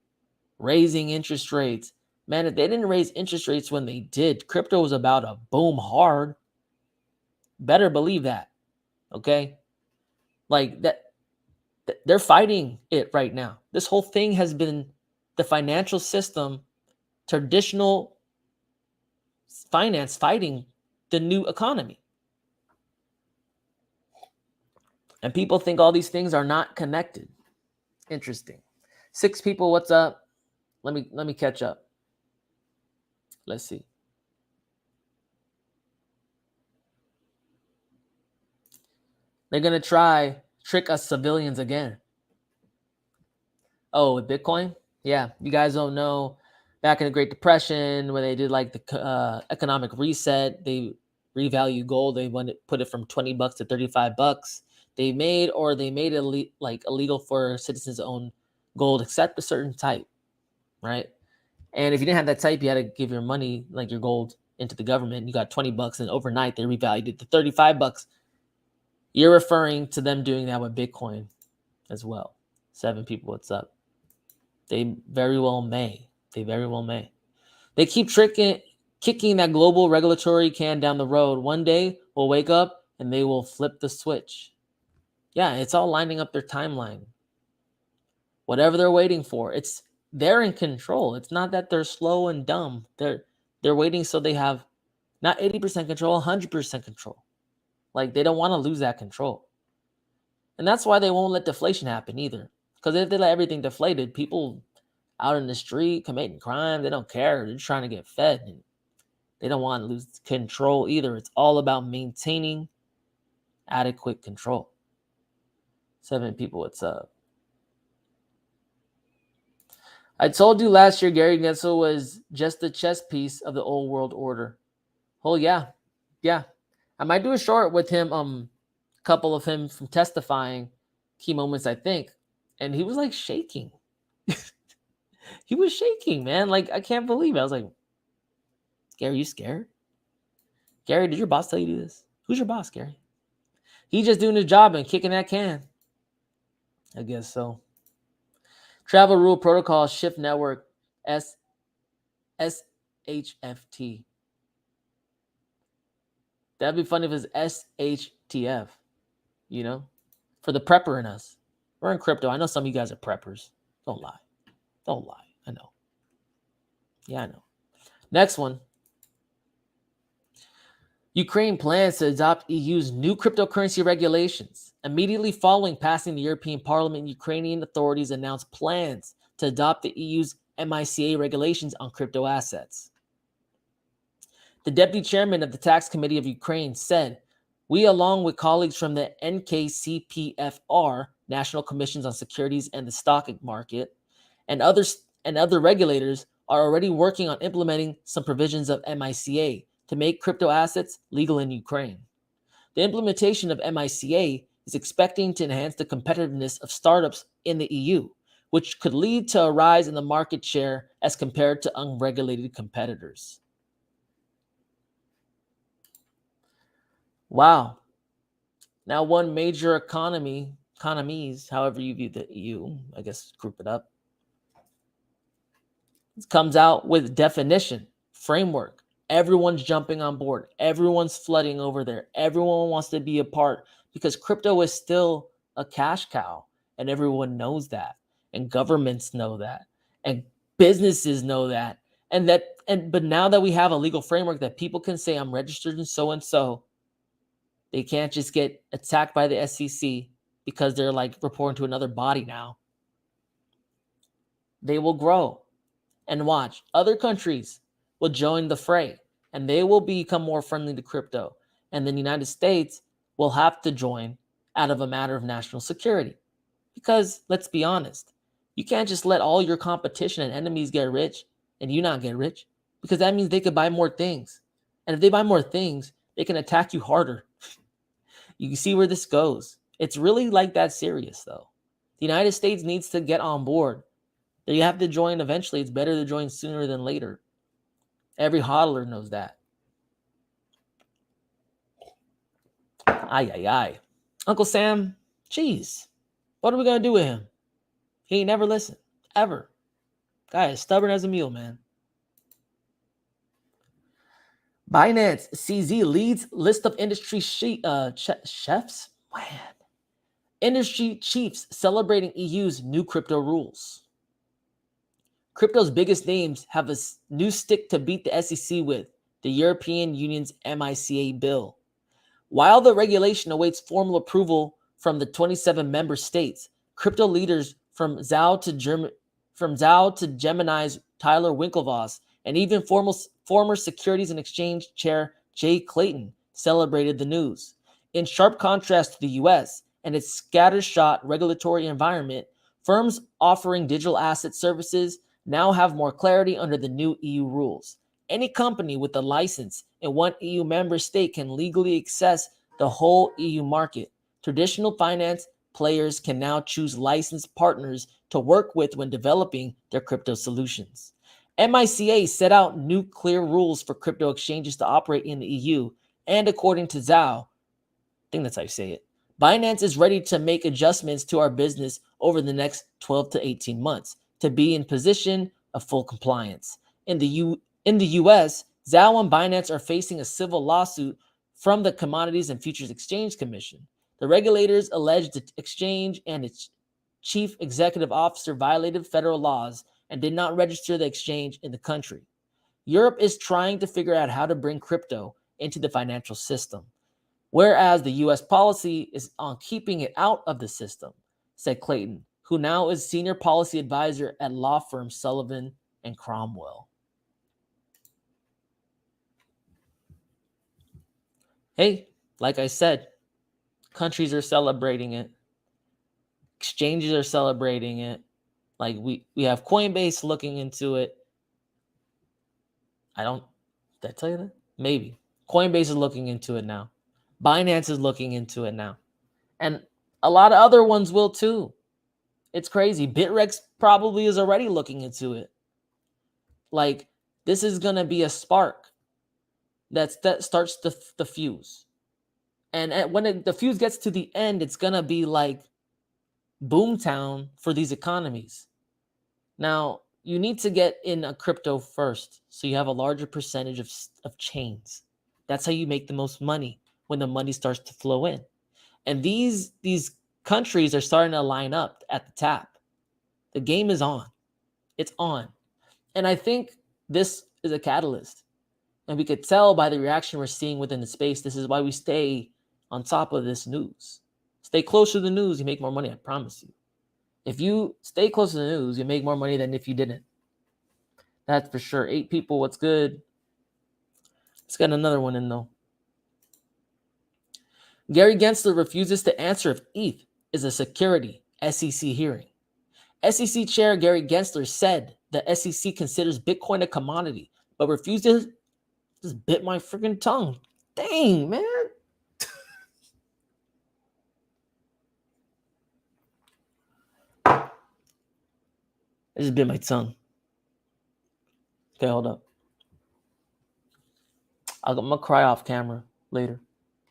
raising interest rates. Man, if they didn't raise interest rates when they did, crypto was about to boom hard. Better believe that. Okay? Like that, they're fighting it right now. This whole thing has been the financial system, traditional finance fighting the new economy. And people think all these things are not connected. Interesting. 6 people, what's up? Let me catch up. Let's see. They're going to trick us civilians again. Oh, with Bitcoin? Yeah, you guys don't know. Back in the Great Depression, when they did like the economic reset, they revalued gold. They put it from $20 to $35. They made it like illegal for citizens to own gold except a certain type, right? And if you didn't have that type, you had to give your money, like your gold, into the government. You got $20, and overnight they revalued it to $35. You're referring to them doing that with Bitcoin as well. 7 people, what's up? They very well may. They very well may. They keep kicking that global regulatory can down the road. One day we'll wake up and they will flip the switch. Yeah, it's all lining up their timeline. Whatever they're waiting for, they're in control. It's not that they're slow and dumb. They're waiting so they have not 80% control, 100% control. Like they don't want to lose that control. And that's why they won't let deflation happen either. Because if they let everything deflated, people out in the street committing crime, they don't care. They're trying to get fed. And they don't want to lose control either. It's all about maintaining adequate control. 7 people, what's up? I told you last year Gary Gensler was just the chess piece of the old world order. Oh, yeah. Yeah. I might do a short with him, a couple of him from testifying, key moments, I think. And he was like shaking. He was shaking, man. Like, I can't believe it. I was like, Gary, you scared? Gary, did your boss tell you to do this? Who's your boss, Gary? He's just doing his job and kicking that can. I guess so. Travel Rule Protocol Shift Network, SHFT. That'd be funny if it's SHTF, you know, for the prepper in us. We're in crypto. I know some of you guys are preppers. Don't lie. Don't lie. I know. Yeah, I know. Next one. Ukraine plans to adopt EU's new cryptocurrency regulations. Immediately following passing the European Parliament, Ukrainian authorities announced plans to adopt the EU's MICA regulations on crypto assets. The deputy chairman of the tax committee of Ukraine said, "We, along with colleagues from the NKCPFR, National Commissions on Securities and the Stock Market, and other regulators, are already working on implementing some provisions of MICA to make crypto assets legal in Ukraine. The implementation of MICA is expecting to enhance the competitiveness of startups in the EU, which could lead to a rise in the market share as compared to unregulated competitors." Wow. Now, one major economies, however you view the EU, I guess group it up, it comes out with definition, framework. Everyone's jumping on board. Everyone's flooding over there. Everyone wants to be a part because crypto is still a cash cow, and everyone knows that, and governments know that, and businesses know that, but now that we have a legal framework that people can say I'm registered in so and so, they can't just get attacked by the SEC because they're like reporting to another body now. They will grow. And watch, other countries will join the fray and they will become more friendly to crypto. And then the United States will have to join out of a matter of national security. Because let's be honest, you can't just let all your competition and enemies get rich and you not get rich, because that means they could buy more things. And if they buy more things, they can attack you harder. You can see where this goes. It's really like that serious, though. The United States needs to get on board. You have to join eventually. It's better to join sooner than later. Every hodler knows that. Ay, ay, ay. Uncle Sam, jeez, what are we going to do with him? He ain't never listened, ever. Guy is stubborn as a mule, man. Binance CZ leads list of industry chefs. Man. Industry chiefs celebrating EU's new crypto rules. Crypto's biggest names have a new stick to beat the SEC with, the European Union's MICA bill. While the regulation awaits formal approval from the 27 member states, crypto leaders from Zao to Gemini's Tyler Winklevoss and even former Securities and Exchange Chair Jay Clayton celebrated the news. In sharp contrast to the US and its scattershot regulatory environment, firms offering digital asset services now have more clarity under the new EU rules. Any company with a license in one EU member state can legally access the whole EU market. Traditional finance players can now choose licensed partners to work with when developing their crypto solutions. MICA set out new clear rules for crypto exchanges to operate in the EU, and according to Zhao, I think that's how you say it, Binance is ready to make adjustments to our business over the next 12 to 18 months to be in position of full compliance. In the US, Zhao and Binance are facing a civil lawsuit from the Commodities and Futures Exchange Commission. The regulators allege the exchange and its chief executive officer violated federal laws and did not register the exchange in the country. Europe is trying to figure out how to bring crypto into the financial system, whereas the US policy is on keeping it out of the system, said Clayton, who now is senior policy advisor at law firm Sullivan and Cromwell. Hey, like I said, countries are celebrating it. Exchanges are celebrating it. Like we have Coinbase looking into it. Did I tell you that? Maybe. Coinbase is looking into it now. Binance is looking into it now. And a lot of other ones will too. It's crazy. Bitrex probably is already looking into it. Like, this is going to be a spark that starts the fuse. And when the fuse gets to the end, it's going to be like boomtown for these economies. Now, you need to get in a crypto first so you have a larger percentage of chains. That's how you make the most money when the money starts to flow in. And these countries are starting to line up at the tap. The game is on. It's on. And I think this is a catalyst. And we could tell by the reaction we're seeing within the space. This is why we stay on top of this news. Stay close to the news, you make more money, I promise you. If you stay close to the news, you make more money than if you didn't. That's for sure. 8 people, what's good? Let's get another one in, though. Gary Gensler refuses to answer if ETH is a security, SEC hearing. SEC Chair Gary Gensler said the SEC considers Bitcoin a commodity, but refuses. Just bit my freaking tongue. Dang, man. I just bit my tongue. Okay, hold up. I'm going to cry off camera later.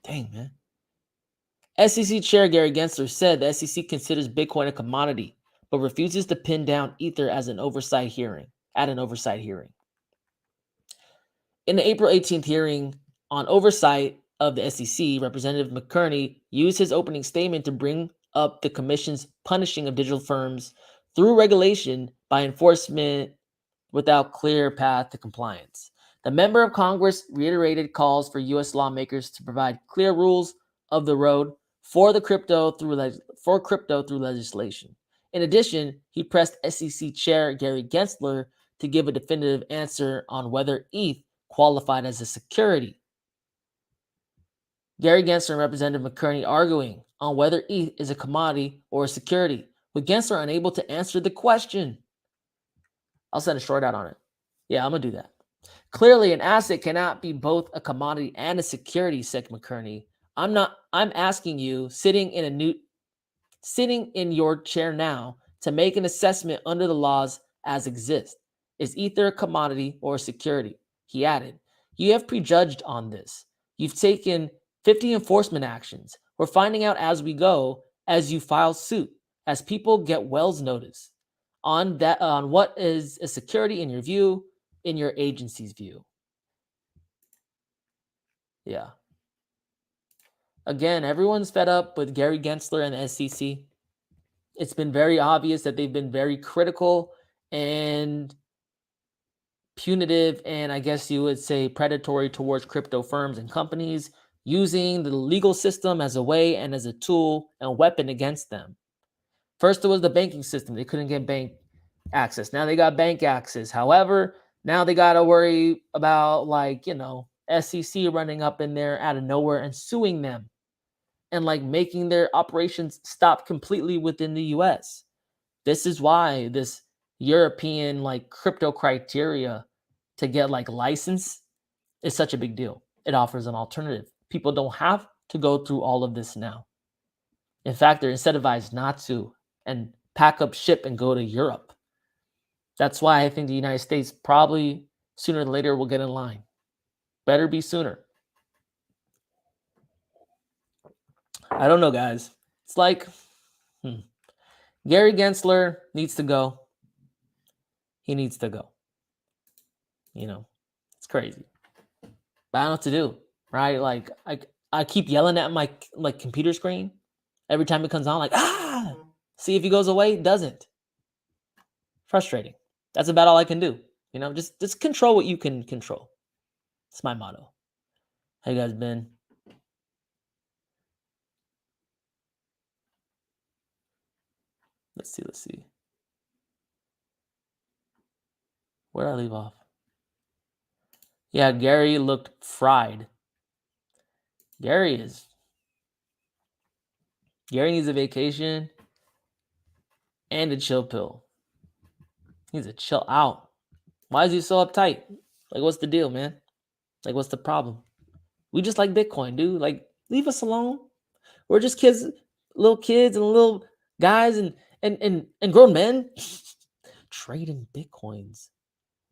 Dang, man. SEC Chair Gary Gensler said the SEC considers Bitcoin a commodity, but refuses to pin down Ether as an oversight hearing. At an oversight hearing. In the April 18th hearing on oversight of the SEC, Representative McCurney used his opening statement to bring up the commission's punishing of digital firms through regulation by enforcement without clear path to compliance. The member of Congress reiterated calls for U.S. lawmakers to provide clear rules of the road for crypto through legislation. In addition, he pressed SEC Chair Gary Gensler to give a definitive answer on whether ETH qualified as a security. Gary Gensler and Representative McCurney arguing on whether ETH is a commodity or a security, with Gensler unable to answer the question. I'll send a short out on it. Yeah, I'm going to do that. Clearly, an asset cannot be both a commodity and a security, said McCurney. I'm asking you, sitting in your chair now, to make an assessment under the laws as exist. Is Ether a commodity or a security? He added, you have prejudged on this. You've taken 50 enforcement actions. We're finding out as we go, as you file suit, as people get Wells notice on what is a security in your view, in your agency's view. Yeah. Again, everyone's fed up with Gary Gensler and the SEC. It's been very obvious that they've been very critical and punitive, and I guess you would say predatory towards crypto firms and companies, using the legal system as a way and as a tool and weapon against them. First, it was the banking system. They couldn't get bank access. Now they got bank access. However, now they got to worry about, SEC running up in there out of nowhere and suing them and making their operations stop completely within the US. This is why this European crypto criteria to get license is such a big deal. It offers an alternative. People don't have to go through all of this now. In fact, they're incentivized not to and pack up ship and go to Europe. That's why I think the United States probably sooner or later will get in line. Better be sooner. I don't know, guys. It's Gary Gensler needs to go. He needs to go. It's crazy. But I don't know what to do, right? I keep yelling at my computer screen every time it comes on, see if he goes away. It doesn't. Frustrating. That's about all I can do. Just control what you can control. It's my motto. How you guys been? Let's see. Where did I leave off? Yeah, Gary looked fried. Gary needs a vacation and a chill pill. He needs to chill out. Why is he so uptight? What's the deal, man? What's the problem? We just like Bitcoin, dude. Leave us alone. We're just little kids and little guys and grown men trading Bitcoins.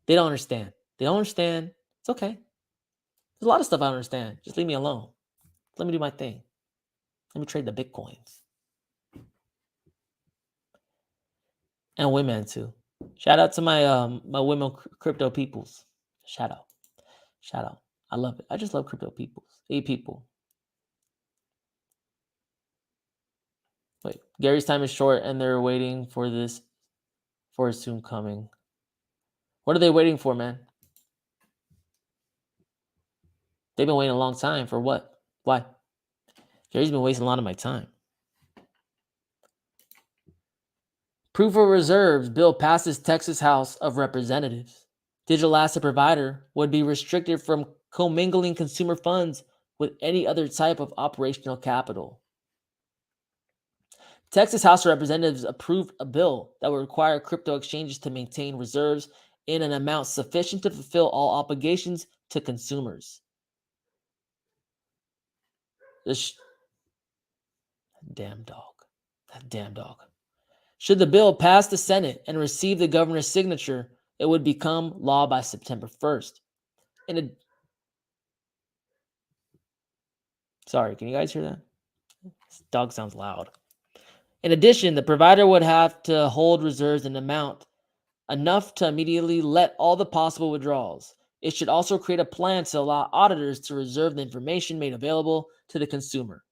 They don't understand. It's okay. There's a lot of stuff I don't understand. Just leave me alone. Let me do my thing. Let me trade the Bitcoins. And women too. Shout out to my women crypto peoples. Shout out. I love it. I just love crypto peoples. 8 people. Wait, Gary's time is short and they're waiting for this for his soon coming. What are they waiting for, man? They've been waiting a long time for what? Why? Gary's been wasting a lot of my time. Proof of reserves bill passes Texas House of Representatives. Digital asset provider would be restricted from commingling consumer funds with any other type of operational capital. Texas House of Representatives approved a bill that would require crypto exchanges to maintain reserves in an amount sufficient to fulfill all obligations to consumers. That damn dog. Should the bill pass the Senate and receive the governor's signature, it would become law by September 1st. Sorry, can you guys hear that? This dog sounds loud. In addition, the provider would have to hold reserves in amount enough to immediately let all the possible withdrawals. It should also create a plan to allow auditors to reserve the information made available to the consumer.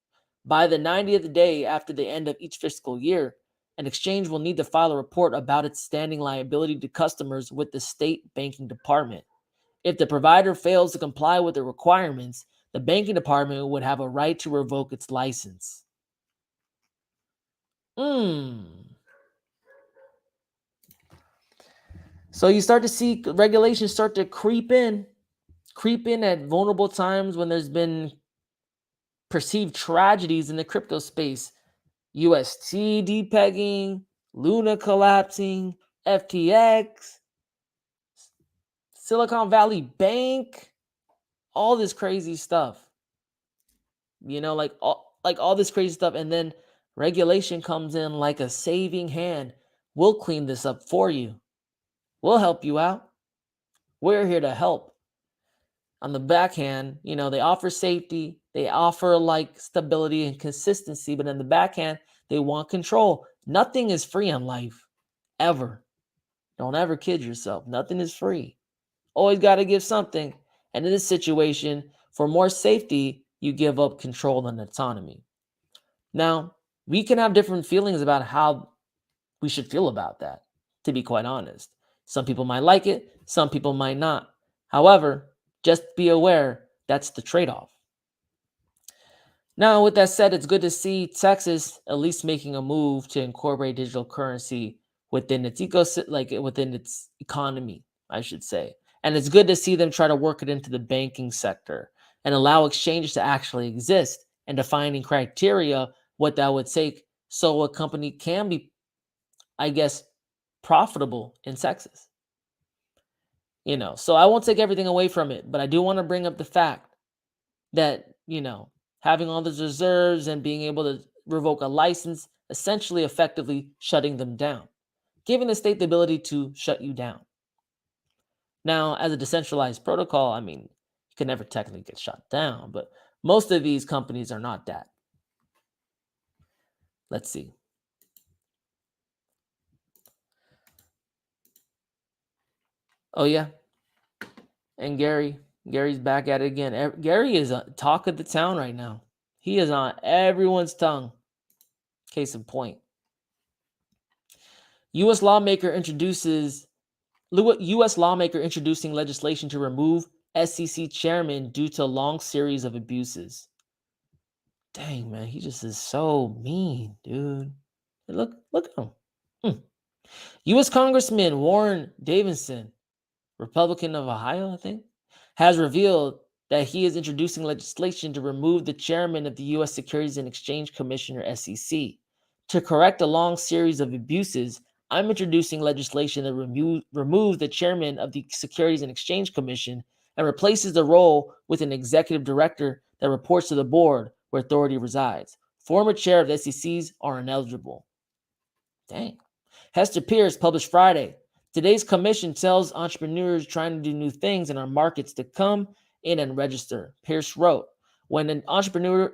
By the 90th day after the end of each fiscal year, an exchange will need to file a report about its standing liability to customers with the state banking department. If the provider fails to comply with the requirements, the banking department would have a right to revoke its license. So you start to see regulations start to creep in at vulnerable times when there's been perceived tragedies in the crypto space. UST depegging, Luna collapsing, FTX, Silicon Valley Bank, all this crazy stuff. You know, like all this crazy stuff, and then regulation comes in like a saving hand. We'll clean this up for you. We'll help you out. We're here to help. On the backhand, you know, they offer safety, they offer like stability and consistency, but in the backhand, they want control. Nothing is free in life, ever. Don't ever kid yourself. Nothing is free. Always got to give something. And in this situation, for more safety, you give up control and autonomy. Now, we can have different feelings about how we should feel about that, to be quite honest. Some people might like it, some people might not. However, just be aware that's the trade-off. Now, with that said, it's good to see Texas at least making a move to incorporate digital currency within its within its economy, I should say. And it's good to see them try to work it into the banking sector and allow exchanges to actually exist and defining criteria what that would take so a company can be, I guess, profitable in Texas. You know, so I won't take everything away from it, but I do want to bring up the fact that, you know, having all those reserves and being able to revoke a license, essentially effectively shutting them down, giving the state the ability to shut you down. Now, as a decentralized protocol, I mean, you can never technically get shut down, but most of these companies are not that. Let's see. Oh, yeah. And Gary's back at it again. Gary is a talk of the town right now. He is on everyone's tongue. Case in point. U.S. lawmaker introducing legislation to remove SEC chairman due to a long series of abuses. Dang, man, he just is so mean, dude. Look at him. U.S. Congressman Warren Davidson, Republican of Ohio, I think, has revealed that he is introducing legislation to remove the chairman of the U.S. Securities and Exchange Commission, or SEC. To correct a long series of abuses, I'm introducing legislation that remove the chairman of the Securities and Exchange Commission and replaces the role with an executive director that reports to the board where authority resides. Former chair of the SECs are ineligible. Dang. Hester Pierce published Friday. Today's commission tells entrepreneurs trying to do new things in our markets to come in and register. Pierce wrote, when an entrepreneur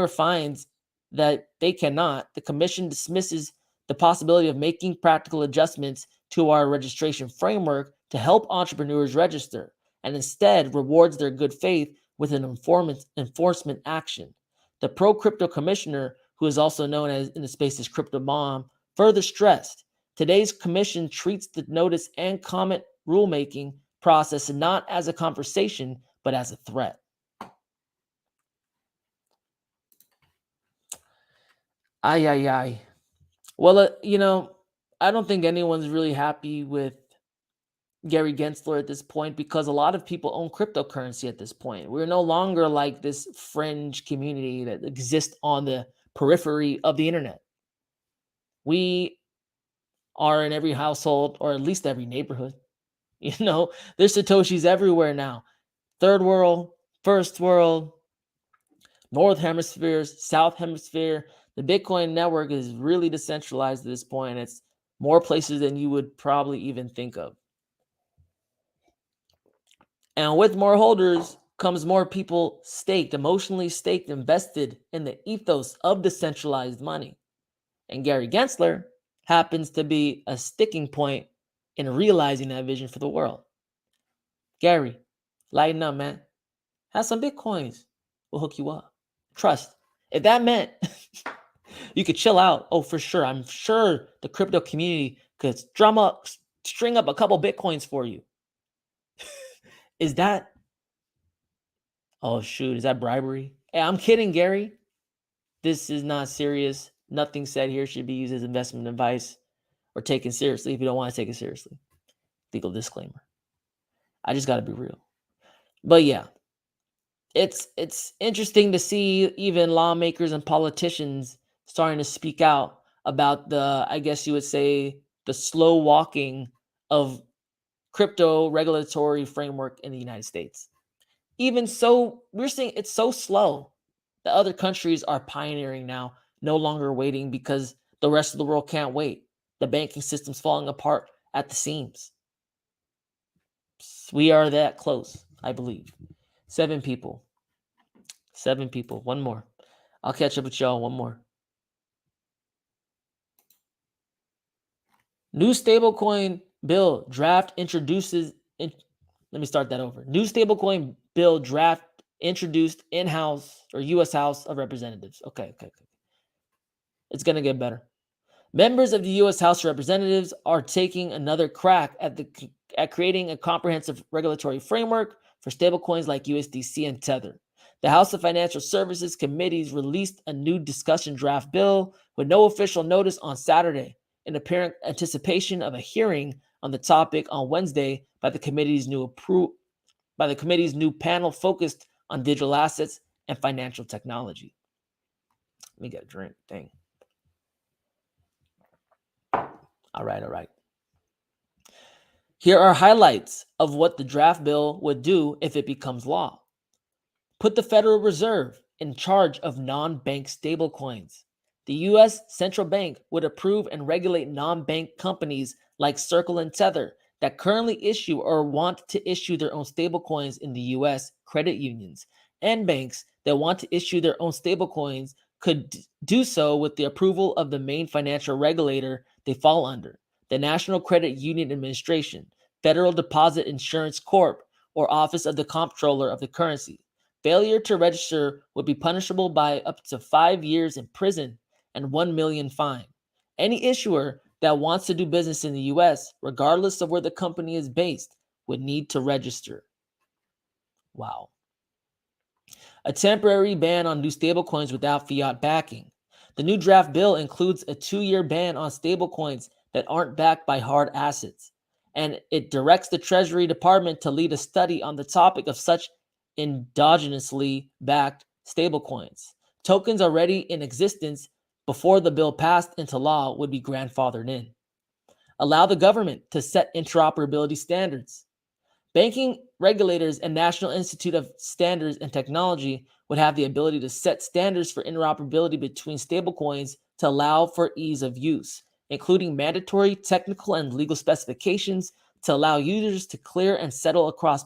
finds that they cannot, the commission dismisses the possibility of making practical adjustments to our registration framework to help entrepreneurs register, and instead rewards their good faith with an enforcement action. The pro-crypto commissioner, who is also known as in the space as Crypto Mom, further stressed, today's commission treats the notice and comment rulemaking process not as a conversation, but as a threat. Ay. Well, you know, I don't think anyone's really happy with Gary Gensler at this point because a lot of people own cryptocurrency at this point. We're no longer like this fringe community that exists on the periphery of the internet. We are in every household, or at least every neighborhood. You know, there's Satoshis everywhere now. Third world, first world, North hemispheres, South hemisphere. The Bitcoin network is really decentralized at this point. It's more places than you would probably even think of. And with more holders comes more people staked, emotionally staked, invested in the ethos of decentralized money. And Gary Gensler happens to be a sticking point in realizing that vision for the world. Gary, lighten up, man. Have some Bitcoins. We'll hook you up. Trust. If that meant you could chill out, oh, for sure. I'm sure the crypto community could string up a couple Bitcoins for you. Is that, oh, shoot, is that bribery? Hey, I'm kidding, Gary. This is not serious. Nothing said here should be used as investment advice or taken seriously if you don't want to take it seriously. Legal disclaimer. I just got to be real. But yeah, it's interesting to see even lawmakers and politicians starting to speak out about the, I guess you would say, the slow walking of crypto regulatory framework in the United States. Even so, we're seeing it's so slow that other countries are pioneering now, no longer waiting because the rest of the world can't wait. The banking system's falling apart at the seams. We are that close, I believe. 7 people. 7 people. One more. I'll catch up with y'all. One more. New stablecoin bill draft introduces. Let me start that over. New stablecoin bill draft introduced in-house or U.S. House of Representatives. Okay. It's going to get better. Members of the U.S. House of Representatives are taking another crack at creating a comprehensive regulatory framework for stablecoins like USDC and Tether. The House of Financial Services Committees released a new discussion draft bill with no official notice on Saturday, in apparent anticipation of a hearing on the topic on Wednesday by the committee's new panel focused on digital assets and financial technology. Let me get a drink. Dang. All right. Here are highlights of what the draft bill would do if it becomes law. Put the Federal Reserve in charge of non-bank stablecoins. The U.S. Central Bank would approve and regulate non-bank companies like Circle and Tether that currently issue or want to issue their own stablecoins in the U.S. credit unions, and banks that want to issue their own stablecoins could do so with the approval of the main financial regulator they fall under, the National Credit Union Administration, Federal Deposit Insurance Corp, or Office of the Comptroller of the Currency. Failure to register would be punishable by up to 5 years in prison and $1 million fine. Any issuer that wants to do business in the U.S., regardless of where the company is based, would need to register. Wow. A temporary ban on new stablecoins without fiat backing. The new draft bill includes a 2-year ban on stablecoins that aren't backed by hard assets, and it directs the Treasury Department to lead a study on the topic of such endogenously backed stablecoins. Tokens already in existence before the bill passed into law would be grandfathered in. Allow the government to set interoperability standards. Banking regulators and National Institute of Standards and Technology would have the ability to set standards for interoperability between stablecoins to allow for ease of use, including mandatory technical and legal specifications to allow users to clear and settle across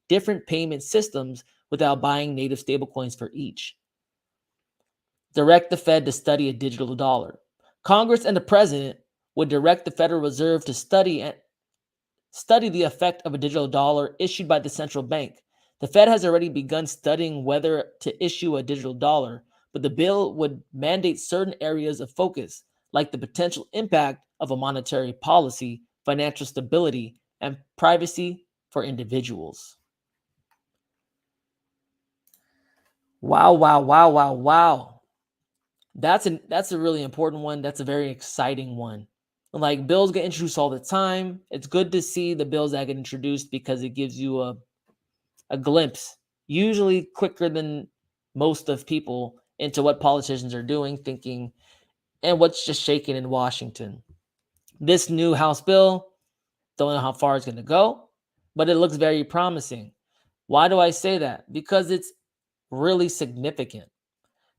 different payment systems without buying native stablecoins for each. Direct the Fed to study a digital dollar. Congress and the President would direct the Federal Reserve to study the effect of a digital dollar issued by the central bank. The Fed has already begun studying whether to issue a digital dollar, but the bill would mandate certain areas of focus, like the potential impact of a monetary policy, financial stability, and privacy for individuals. Wow. That's a really important one. That's a very exciting one. Like, bills get introduced all the time. It's good to see the bills that get introduced because it gives you a glimpse, usually quicker than most of people, into what politicians are doing, thinking, and what's just shaking in Washington. This new House bill, don't know how far it's going to go, but it looks very promising. Why do I say that? Because it's really significant.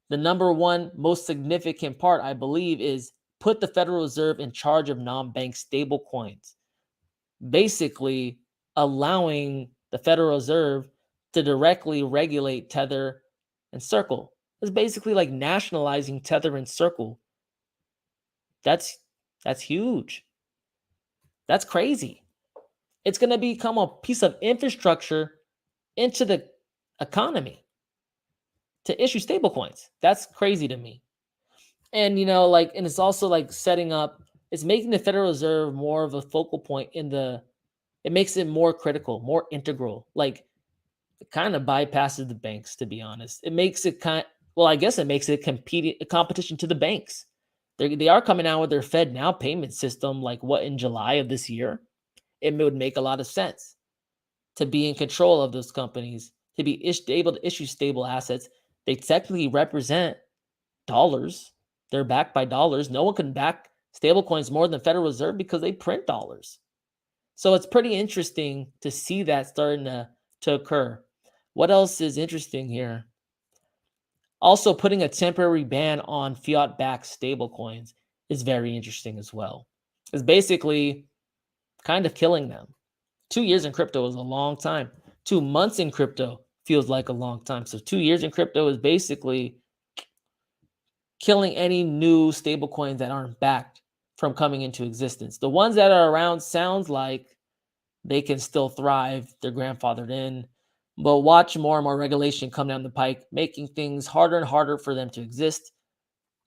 The number one most significant part, I believe, is put the Federal Reserve in charge of non-bank stable coins, basically allowing the Federal Reserve to directly regulate Tether and Circle. It's basically like nationalizing Tether and Circle. That's huge. That's crazy. It's going to become a piece of infrastructure into the economy to issue stablecoins. That's crazy to me. And and it's also like setting up, it's making the Federal Reserve more of a focal point it makes it more critical, more integral. Like it kind of bypasses the banks, to be honest. It makes it I guess it makes it a competition to the banks. They are coming out with their Fed Now payment system, like in July of this year. It would make a lot of sense to be in control of those companies, to be able to issue stable assets. They technically represent dollars. They're backed by dollars. No one can back stablecoins more than the Federal Reserve because they print dollars. So it's pretty interesting to see that starting to occur. What else is interesting here? Also, putting a temporary ban on fiat-backed stablecoins is very interesting as well. It's basically kind of killing them. 2 years in crypto is a long time. 2 months in crypto feels like a long time. So 2 years in crypto is basically killing any new stablecoins that aren't backed from coming into existence. The ones that are around sounds like they can still thrive. They're grandfathered in. But watch more and more regulation come down the pike, making things harder and harder for them to exist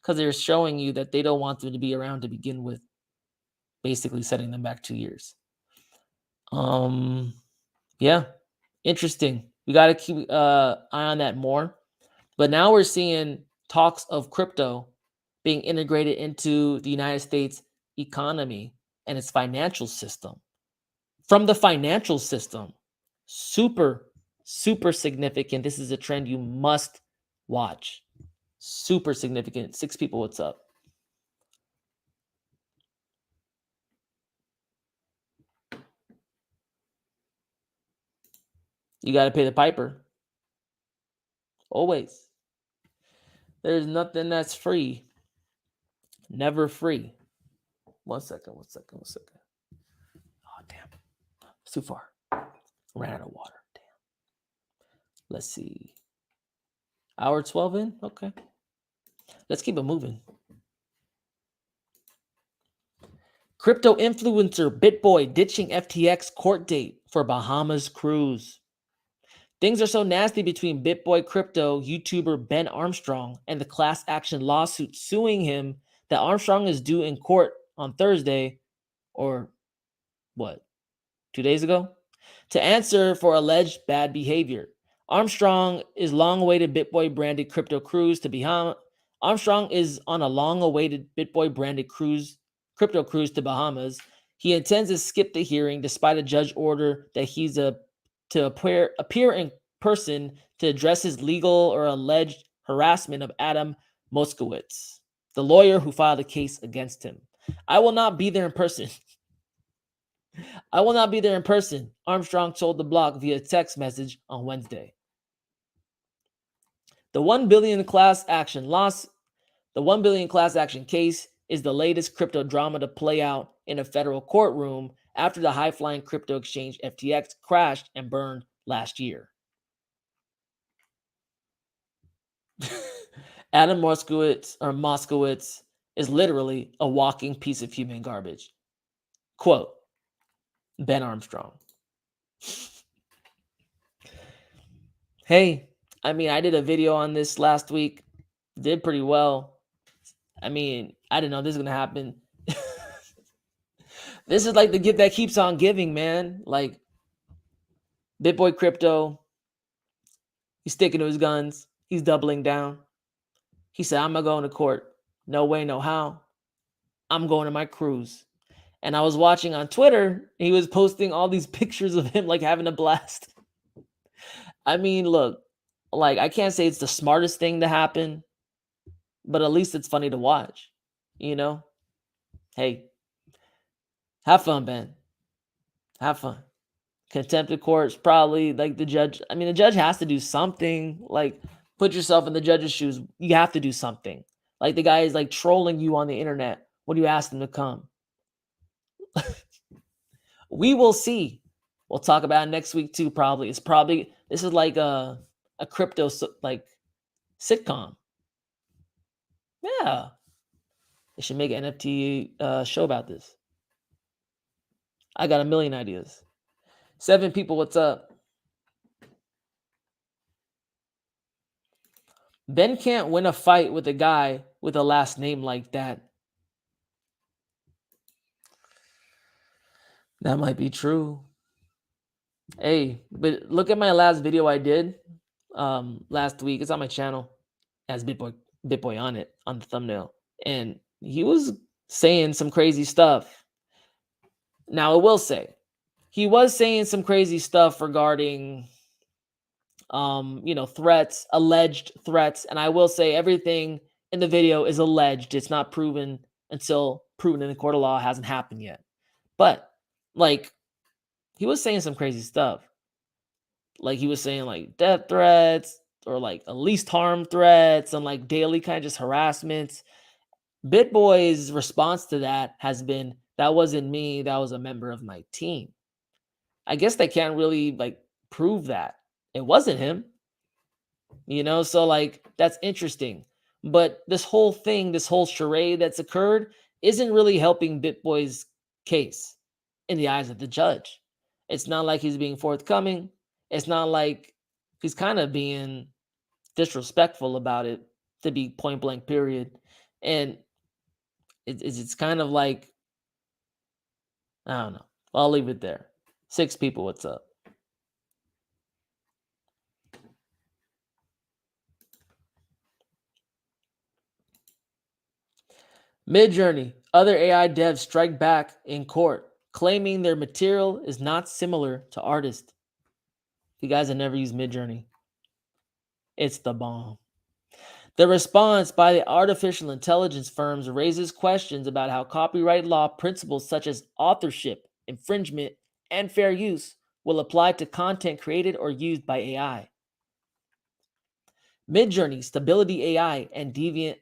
because they're showing you that they don't want them to be around to begin with, basically setting them back 2 years. Yeah, interesting. We got to keep eye on that more. But now we're seeing talks of crypto being integrated into the United States economy and its financial system. From the financial system, super, super significant. This is a trend you must watch. Super significant. 6 people, what's up? You got to pay the piper. Always. There's nothing that's free. Never free. One second. Oh, damn. It's too far. Ran out of water. Damn. Let's see. Hour 12 in? Okay. Let's keep it moving. Crypto influencer BitBoy ditching FTX court date for Bahamas cruise. Things are so nasty between BitBoy crypto YouTuber Ben Armstrong and the class action lawsuit suing him that Armstrong is due in court on Thursday, or 2 days ago, to answer for alleged bad behavior. Armstrong is long-awaited BitBoy branded crypto cruise to Bahamas. Armstrong is on a long-awaited BitBoy branded crypto cruise to Bahamas. He intends to skip the hearing despite a judge order that he's to appear in person to address his legal or alleged harassment of Adam Moskowitz, the lawyer who filed a case against him. I will not be there in person. Armstrong told the block via text message on Wednesday. The $1 billion class action case is the latest crypto drama to play out in a federal courtroom after the high-flying crypto exchange FTX crashed and burned last year. Adam Moskowitz is literally a walking piece of human garbage. Quote, Ben Armstrong. Hey, I did a video on this last week. Did pretty well. I didn't know this was going to happen. This is like the gift that keeps on giving, man. Like, BitBoy Crypto, he's sticking to his guns. He's doubling down. He said, I'm going to go into court. No way, no how. I'm going to my cruise. And I was watching on Twitter, he was posting all these pictures of him like having a blast. Look, like, I can't say it's the smartest thing to happen, but at least it's funny to watch, Hey, have fun, Ben. Have fun. Contempt of court is probably like the judge. The judge has to do something. Like, put yourself in the judge's shoes. You have to do something. Like, the guy is like trolling you on the internet. What do you ask him to come? We will see. We'll talk about it next week too. Probably this is like a crypto like sitcom. Yeah, they should make an NFT show about this. I got a million ideas. 7 people, what's up? Ben can't win a fight with a guy with a last name like that. That might be true. Hey, but look at my last video I did last week. It's on my channel. It has Bitboy on it, on the thumbnail. And he was saying some crazy stuff. Now, I will say, he was saying some crazy stuff regarding threats, alleged threats. And I will say everything in the video is alleged. It's not proven until proven in the court of law. It hasn't happened yet. But like, he was saying some crazy stuff. Like, he was saying like death threats or like at least harm threats and like daily kind of just harassments. BitBoy's response to that has been, that wasn't me, that was a member of my team. I guess they can't really like prove that it wasn't him, so like that's interesting. But this whole thing, this whole charade that's occurred isn't really helping BitBoy's case in the eyes of the judge. It's not like he's being forthcoming. It's not like he's kind of being disrespectful about it, to be point blank, period. And it's kind of like, I don't know. I'll leave it there. 6 people, what's up? Midjourney, other AI devs strike back in court, claiming their material is not similar to artists. You guys have never used Midjourney. It's the bomb. The response by the artificial intelligence firms raises questions about how copyright law principles such as authorship, infringement, and fair use will apply to content created or used by AI. Midjourney, Stability AI, and Deviant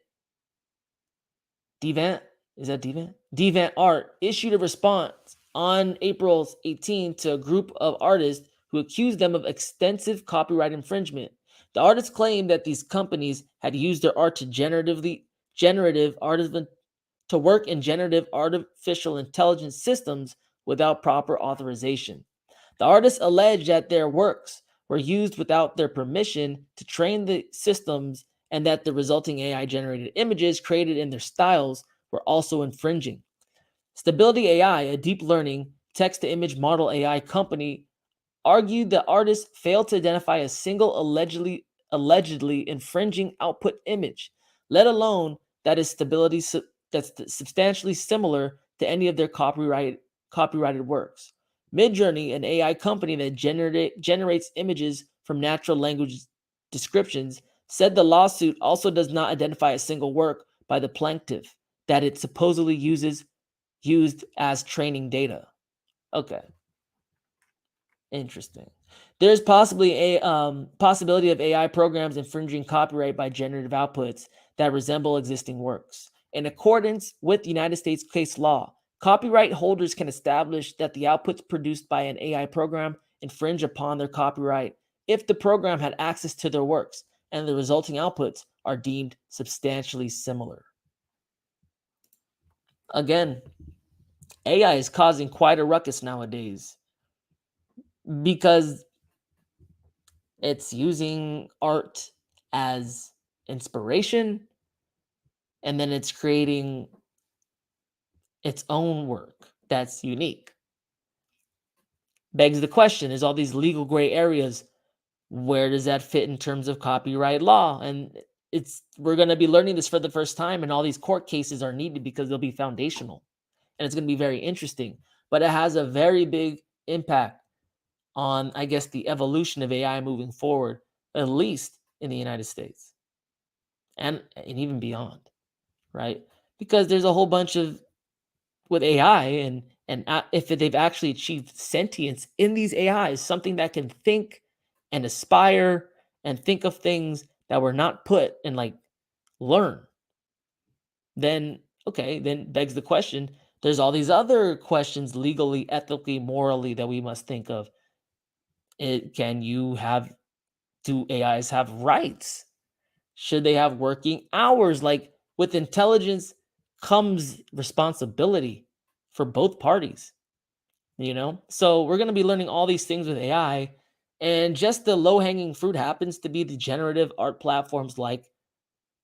Art issued a response on April 18 to a group of artists who accused them of extensive copyright infringement. The artists claimed that these companies had used their art to work in generative artificial intelligence systems without proper authorization. The artists alleged that their works were used without their permission to train the systems and that the resulting AI-generated images created in their styles were also infringing. Stability AI, a deep learning text-to-image model AI company, argued the artists failed to identify a single allegedly infringing output image, let alone that is that's substantially similar to any of their copyrighted works. Midjourney, an AI company that generates images from natural language descriptions, said the lawsuit also does not identify a single work by the plaintiff that it supposedly used as training data. Okay. Interesting. There's possibly a possibility of AI programs infringing copyright by generative outputs that resemble existing works. In accordance with United States case law, copyright holders can establish that the outputs produced by an AI program infringe upon their copyright if the program had access to their works and the resulting outputs are deemed substantially similar. Again, AI is causing quite a ruckus nowadays because it's using art as inspiration and then it's creating its own work that's unique. Begs the question, is all these legal gray areas, where does that fit in terms of copyright law? And we're going to be learning this for the first time, and all these court cases are needed because they'll be foundational and it's going to be very interesting. But it has a very big impact on, I guess, the evolution of AI moving forward, at least in the United States and even beyond, right? Because there's a whole bunch of, with AI and if they've actually achieved sentience in these AIs, something that can think and aspire and think of things that were not put and like learn, then okay, then begs the question, There's all these other questions legally, ethically, morally that we must think of. Do AIs have rights? Should they have working hours? Like, with intelligence comes responsibility for both parties, So we're going to be learning all these things with AI, and just the low-hanging fruit happens to be the generative art platforms like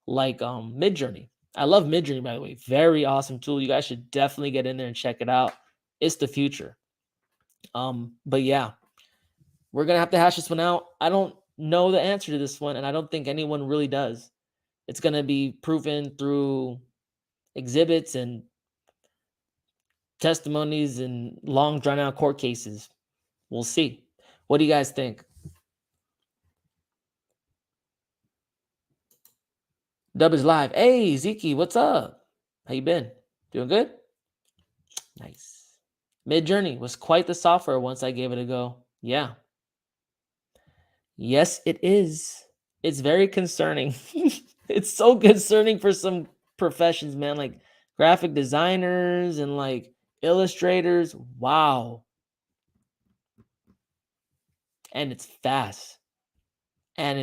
Midjourney. I love Midjourney, by the way. Very awesome tool. You guys should definitely get in there and check it out. It's the future. But yeah, we're gonna have to hash this one out. I don't know the answer to this one, and I don't think anyone really does. It's gonna be proven through exhibits and testimonies and long drawn out court cases. We'll see. What do you guys think? Dub is live. Hey, Zeke, what's up? How you been? Doing good? Nice. Midjourney was quite the software once I gave it a go. Yeah. Yes, it is. It's very concerning. It's so concerning for some professions, man, like graphic designers and like illustrators. Wow. And it's fast. And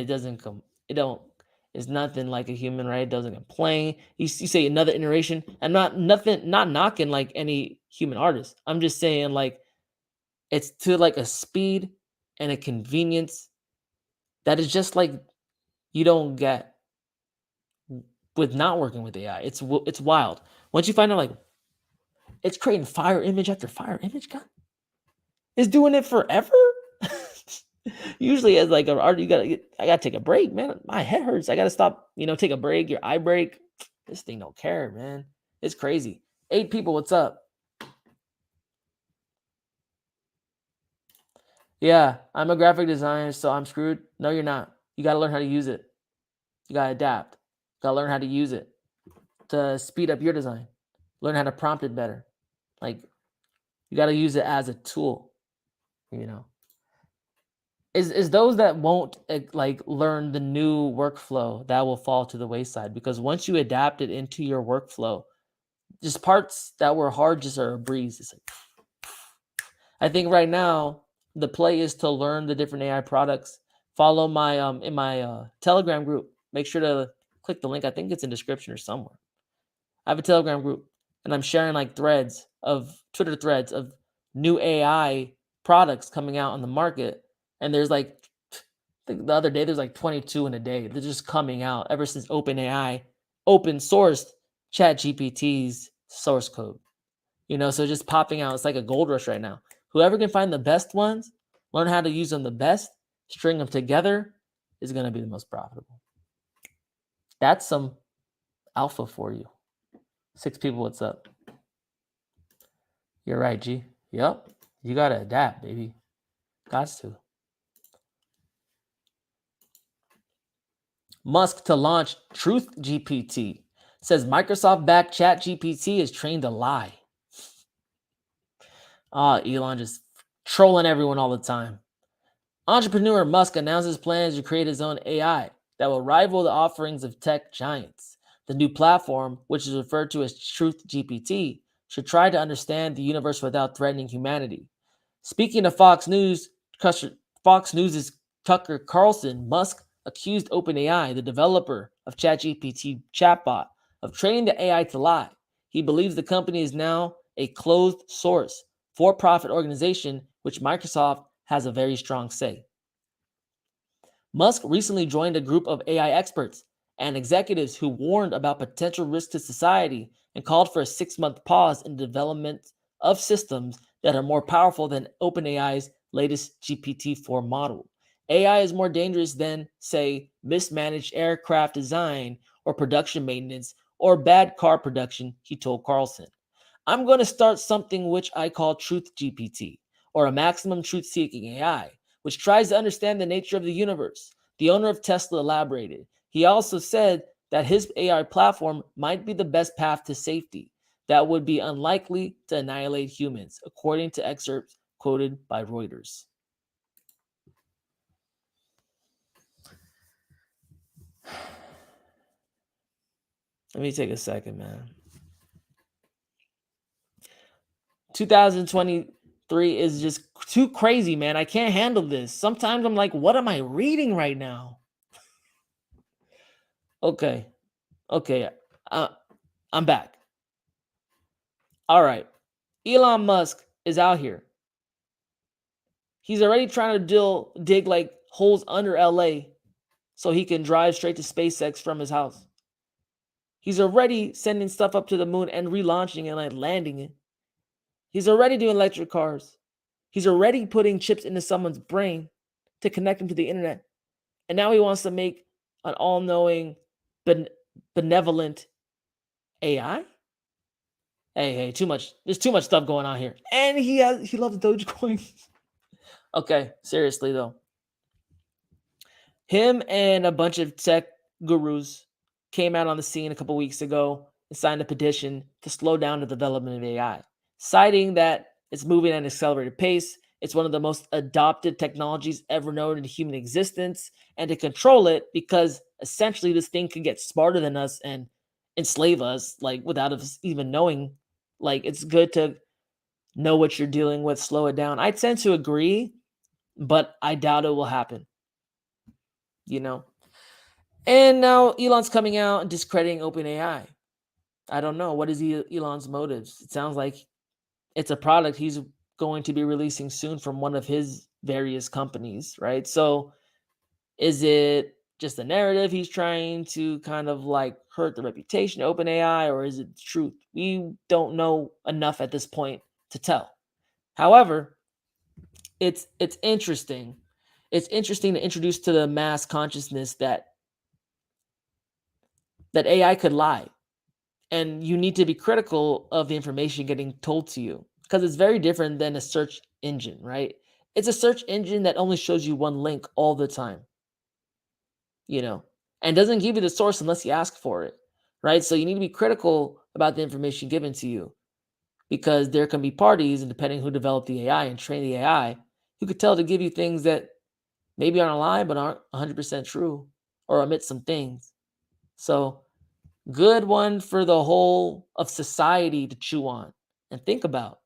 it's nothing like a human, right? It doesn't complain. You say another iteration. I'm not knocking like any human artist. I'm just saying like it's to like a speed and a convenience that is just like you don't get with not working with AI. It's wild. Once you find out like it's creating fire image after fire image, God, it's doing it forever. Usually, as like an art, I gotta take a break, man. My head hurts. I gotta stop. Take a break. Your eye break. This thing don't care, man. It's crazy. 8 people. What's up? Yeah, I'm a graphic designer, so I'm screwed. No, you're not. You gotta learn how to use it. You gotta adapt. You gotta learn how to use it to speed up your design. Learn how to prompt it better. Like, you gotta use it as a tool. Is those that won't like learn the new workflow that will fall to the wayside, because once you adapt it into your workflow, just parts that were hard just are a breeze. It's like, I think right now the play is to learn the different AI products. Follow my in my Telegram group. Make sure to click the link. I think it's in description or somewhere. I have a Telegram group, and I'm sharing like Twitter threads of new AI products coming out on the market. And there's like, I think the other day there's like 22 in a day. They're just coming out ever since OpenAI open sourced ChatGPT's source code. So just popping out. It's like a gold rush right now. Whoever can find the best ones, learn how to use them the best, string them together, is going to be the most profitable. That's some alpha for you. 6 people, what's up? You're right, G. Yep. You got to adapt, baby. Got to. Musk to launch Truth GPT. Says Microsoft-backed ChatGPT is trained to lie. Elon just trolling everyone all the time. Entrepreneur Musk announces plans to create his own AI that will rival the offerings of tech giants. The new platform, which is referred to as Truth GPT, should try to understand the universe without threatening humanity. Speaking of Fox News' Tucker Carlson, Musk accused OpenAI, the developer of ChatGPT chatbot, of training the AI to lie. He believes the company is now a closed source, for-profit organization which Microsoft has a very strong say. Musk recently joined a group of AI experts and executives who warned about potential risks to society and called for a 6-month pause in the development of systems that are more powerful than OpenAI's latest GPT-4 model. AI is more dangerous than, say, mismanaged aircraft design or production maintenance or bad car production, he told Carlson. I'm going to start something which I call Truth GPT, or a maximum truth-seeking AI, which tries to understand the nature of the universe, the owner of Tesla elaborated. He also said that his AI platform might be the best path to safety that would be unlikely to annihilate humans, according to excerpts quoted by Reuters. Let me take a second, man. 2023 is just too crazy, man. I can't handle this. Sometimes I'm like, what am I reading right now? Okay. I'm back. All right. Elon Musk is out here. He's already trying to dig like holes under LA so he can drive straight to SpaceX from his house. He's already sending stuff up to the moon and relaunching it and like landing it. He's already doing electric cars. He's already putting chips into someone's brain to connect them to the internet. And now he wants to make an all-knowing, benevolent AI. Hey, too much. There's too much stuff going on here. And he loves Dogecoin. Okay, seriously though. Him and a bunch of tech gurus came out on the scene a couple weeks ago and signed a petition to slow down the development of AI, citing that it's moving at an accelerated pace. It's one of the most adopted technologies ever known in human existence, and to control it, because essentially this thing can get smarter than us and enslave us, like without us even knowing. Like, it's good to know what you're dealing with, slow it down. I tend to agree, but I doubt it will happen. You know? And now Elon's coming out and discrediting OpenAI. I don't know. What is Elon's motives? It sounds like it's a product he's going to be releasing soon from one of his various companies, right? So is it just a narrative he's trying to kind of like hurt the reputation of OpenAI, or is it the truth? We don't know enough at this point to tell. However, it's interesting. It's interesting to introduce to the mass consciousness that AI could lie. And you need to be critical of the information getting told to you, because it's very different than a search engine, right? It's a search engine that only shows you one link all the time, and doesn't give you the source unless you ask for it, right? So you need to be critical about the information given to you, because there can be parties, and depending who developed the AI and trained the AI, who could tell to give you things that maybe aren't a lie but aren't 100% true, or omit some things. So good one for the whole of society to chew on and think about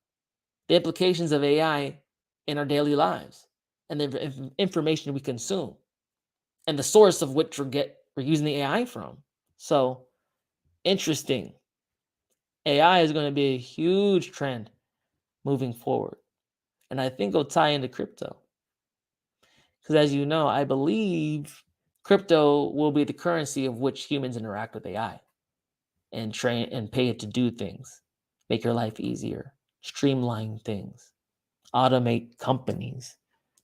the implications of AI in our daily lives and the information we consume and the source of which we're using the AI from. So interesting. AI is going to be a huge trend moving forward. And I think it'll tie into crypto. Because as you know, I believe crypto will be the currency of which humans interact with AI. And train and pay it to do things, make your life easier, streamline things, automate companies,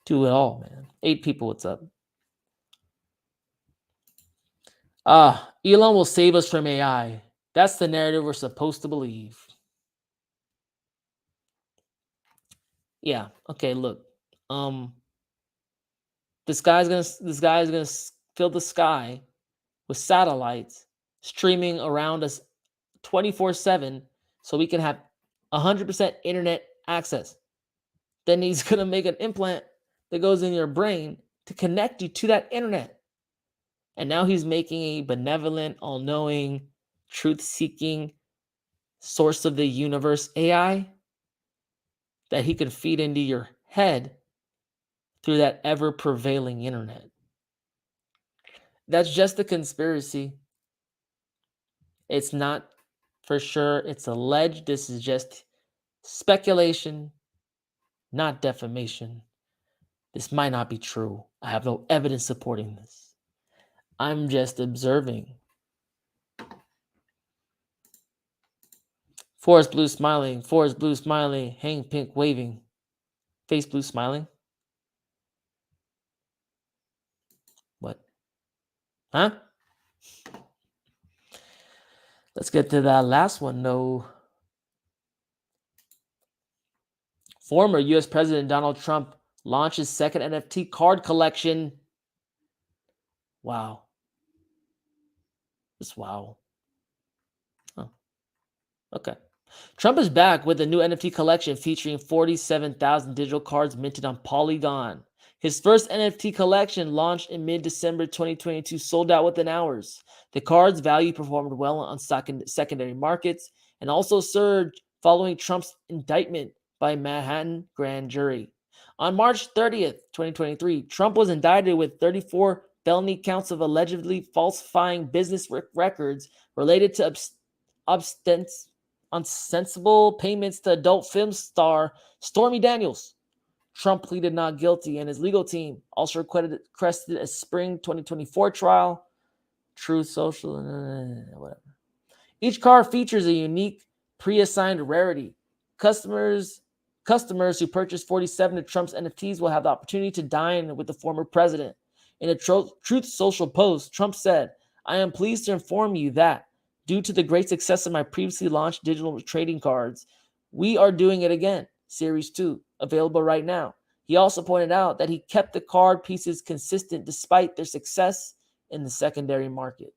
do it all, man. 8 people, what's up? Elon will save us from AI. That's the narrative we're supposed to believe. Yeah. Okay. Look. This guy's gonna fill the sky with satellites streaming around us 24/7, so we can have 100% internet access. Then he's going to make an implant that goes in your brain to connect you to that internet. And now he's making a benevolent, all-knowing, truth-seeking source of the universe AI that he could feed into your head through that ever-prevailing internet. That's just a conspiracy. It's not for sure. It's alleged. This is just speculation, not defamation. This might not be true. I have no evidence supporting this. I'm just observing. Forest blue smiling. Forest blue smiling. Hang pink waving. Face blue smiling. What? Huh? Let's get to that last one, though. Former U.S. President Donald Trump launches second NFT card collection. Wow. Just wow. Oh. Okay. Trump is back with a new NFT collection featuring 47,000 digital cards minted on Polygon. His first NFT collection, launched in mid-December 2022, sold out within hours. The card's value performed well on secondary markets and also surged following Trump's indictment by Manhattan grand jury. On March 30th, 2023, Trump was indicted with 34 felony counts of allegedly falsifying business records related to ostensible payments to adult film star Stormy Daniels. Trump pleaded not guilty, and his legal team also requested a spring 2024 trial. Truth Social, whatever. Each car features a unique pre-assigned rarity. Customers who purchase 47 of Trump's NFTs will have the opportunity to dine with the former president. In a Truth Social post, Trump said, "I am pleased to inform you that, due to the great success of my previously launched digital trading cards, we are doing it again. Series 2, available right now." He also pointed out that he kept the card pieces consistent despite their success in the secondary market.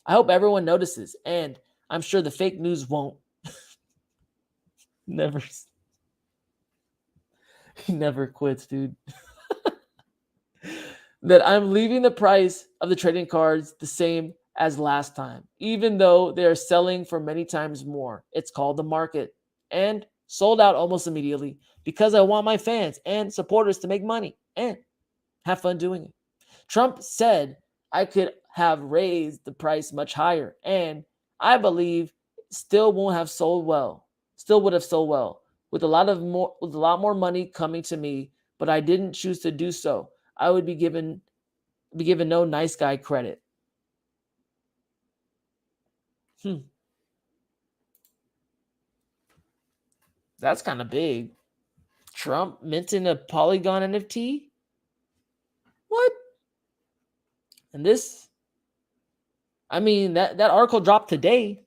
I hope everyone notices, and I'm sure the fake news won't. He never quits, dude. That I'm leaving the price of the trading cards the same as last time, even though they are selling for many times more. It's called the market, and sold out almost immediately because I want my fans and supporters to make money and have fun doing it. Trump said I could have raised the price much higher, and I believe still would have sold well, with a lot more money coming to me, but I didn't choose to do so. I would be given no nice guy credit. That's kind of big. Trump minting a Polygon NFT? What? And this, I mean, that article dropped today,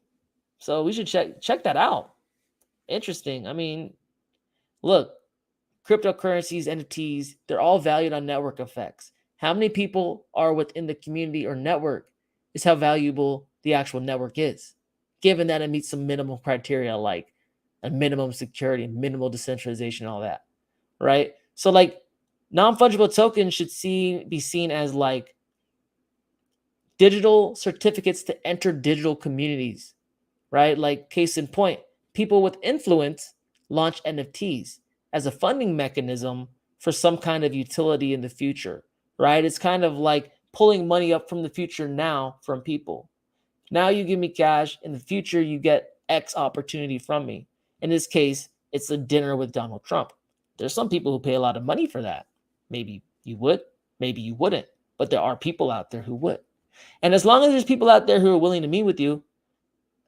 so we should check that out. Interesting. I mean, look, cryptocurrencies, NFTs, they're all valued on network effects. How many people are within the community or network is how valuable the actual network is, given that it meets some minimum criteria like a minimum security, minimal decentralization, all that, right? So like non-fungible tokens should be seen as like digital certificates to enter digital communities, right? Like case in point, people with influence launch NFTs as a funding mechanism for some kind of utility in the future, right? It's kind of like pulling money up from the future now from people. Now you give me cash, in the future you get X opportunity from me. In this case, it's a dinner with Donald Trump. There's some people who pay a lot of money for that. Maybe you would, maybe you wouldn't, but there are people out there who would. And as long as there's people out there who are willing to meet with you,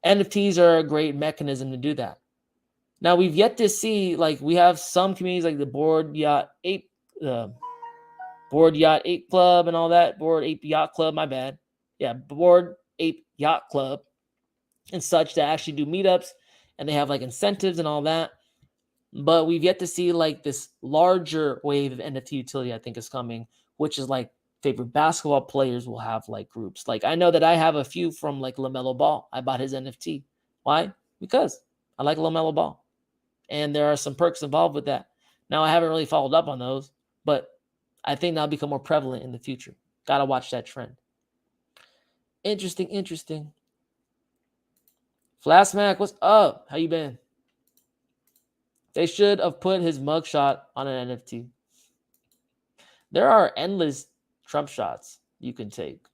NFTs are a great mechanism to do that. Now we've yet to see, like we have some communities like the Board Yacht 8 Club and all that. Board Ape Yacht Club, my bad. Yeah, Board Ape Yacht Club and such that actually do meetups, and they have like incentives and all that. But we've yet to see like this larger wave of NFT utility, I think, is coming, which is like favorite basketball players will have like groups. Like I know that I have a few from like LaMelo Ball. I bought his NFT. Why? Because I like LaMelo Ball. And there are some perks involved with that. Now, I haven't really followed up on those, but I think that'll become more prevalent in the future. Gotta watch that trend. Interesting. Flaskmac, what's up? How you been? They should have put his mugshot on an NFT. There are endless Trump shots you can take.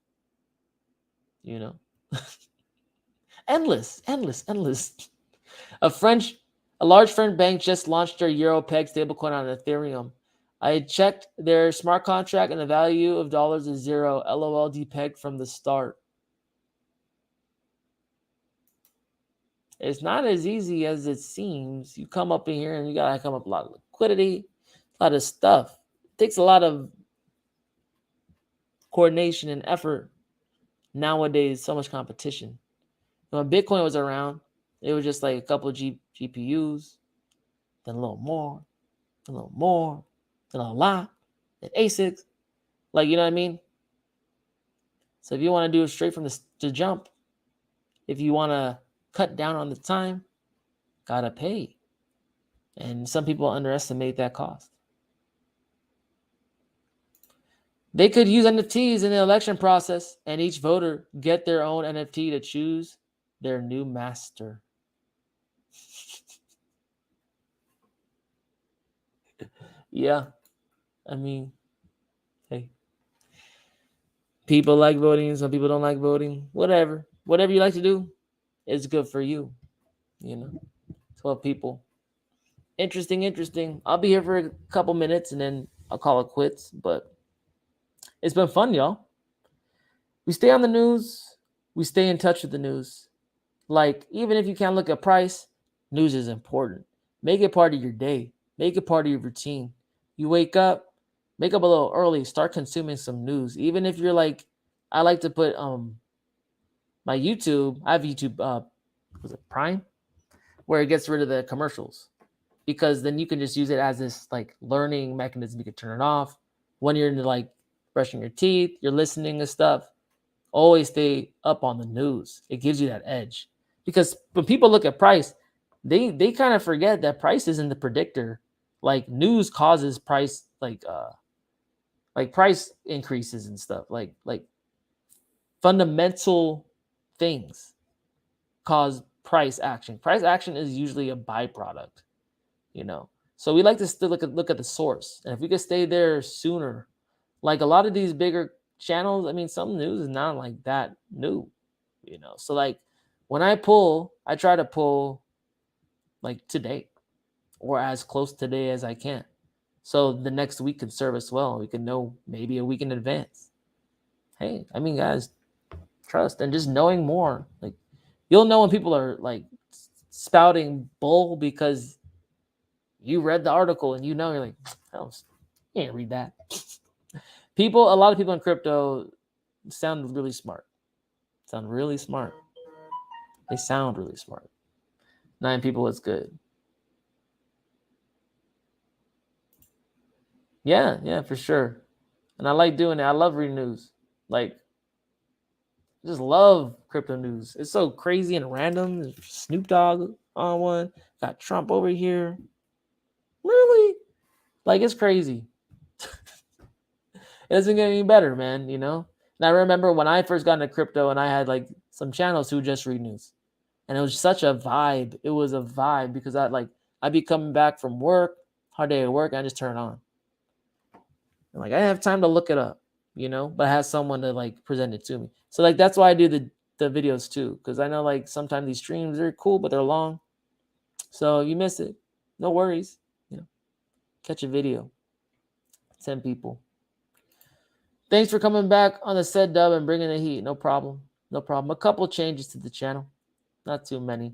You know? endless. A large French bank just launched their Euro peg stablecoin on Ethereum. I checked their smart contract and the value of dollars is zero. LOL depegged from the start. It's not as easy as it seems. You come up in here and you gotta come up with a lot of liquidity, a lot of stuff. It takes a lot of coordination and effort. Nowadays, so much competition. When Bitcoin was around, it was just like a couple of GPUs, then a little more, then a lot, then ASICs. Like, you know what I mean? So if you want to do it straight from the jump, if you want to cut down on the time, gotta pay. And some people underestimate that cost. They could use NFTs in the election process, and each voter get their own NFT to choose their new master. Yeah. I mean, hey. People like voting, some people don't like voting. Whatever. Whatever you like to do is good for you. 12 people. Interesting. I'll be here for a couple minutes and then I'll call it quits. But it's been fun, y'all. We stay on the news. We stay in touch with the news. Like, even if you can't look at price, news is important. Make it part of your day. Make it part of your routine. You wake up a little early, start consuming some news. Even if you're like, I like to put my YouTube, I have YouTube, was it Prime? Where it gets rid of the commercials. Because then you can just use it as this like learning mechanism. You can turn it off when you're into like brushing your teeth, you're listening to stuff. Always stay up on the news. It gives you that edge. Because when people look at price, they kind of forget that price isn't the predictor. Like news causes price like price increases and stuff. Like fundamental things cause price action. Price action is usually a byproduct, So we like to still look at the source. And if we could stay there sooner, like a lot of these bigger channels, I mean, some news is not like that new, So like when I try to pull like today or as close today as I can. So the next week can serve us well. We can know maybe a week in advance. Hey, I mean, guys, trust and just knowing more. Like you'll know when people are like spouting bull because you read the article and you're like, oh, you can't read that. A lot of people in crypto sound really smart. They sound really smart. 9 people is good. Yeah, for sure. And I like doing it. I love reading news. Like, I just love crypto news. It's so crazy and random. There's Snoop Dogg on one. Got Trump over here. Really? Like, it's crazy. It doesn't get any better, man, And I remember when I first got into crypto and I had like some channels who just read news. And it was such a vibe. It was a vibe because I'd be coming back from work, hard day at work, and I just turn it on. And like I didn't have time to look it up, but I had someone to like present it to me. So like that's why I do the videos too. Because I know like sometimes these streams are cool, but they're long. So if you miss it, no worries. Catch a video. 10 people. Thanks for coming back on the said dub and bringing the heat. No problem. A couple changes to the channel. Not too many,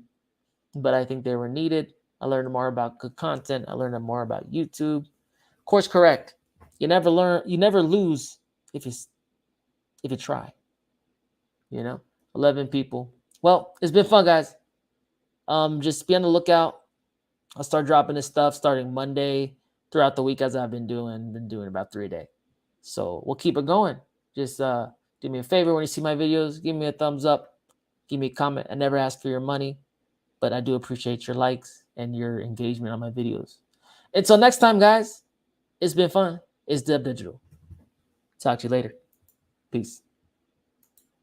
but I think they were needed. I learned more about good content. I learned more about YouTube. Course correct. You never lose if you try. 11 people. Well, it's been fun, guys. Just be on the lookout. I'll start dropping this stuff starting Monday throughout the week as I've been doing about 3 a day. So we'll keep it going. Just do me a favor when you see my videos, give me a thumbs up, give me a comment. I never ask for your money, but I do appreciate your likes and your engagement on my videos. Until next time, guys, it's been fun. It's DubDigital. Talk to you later. Peace.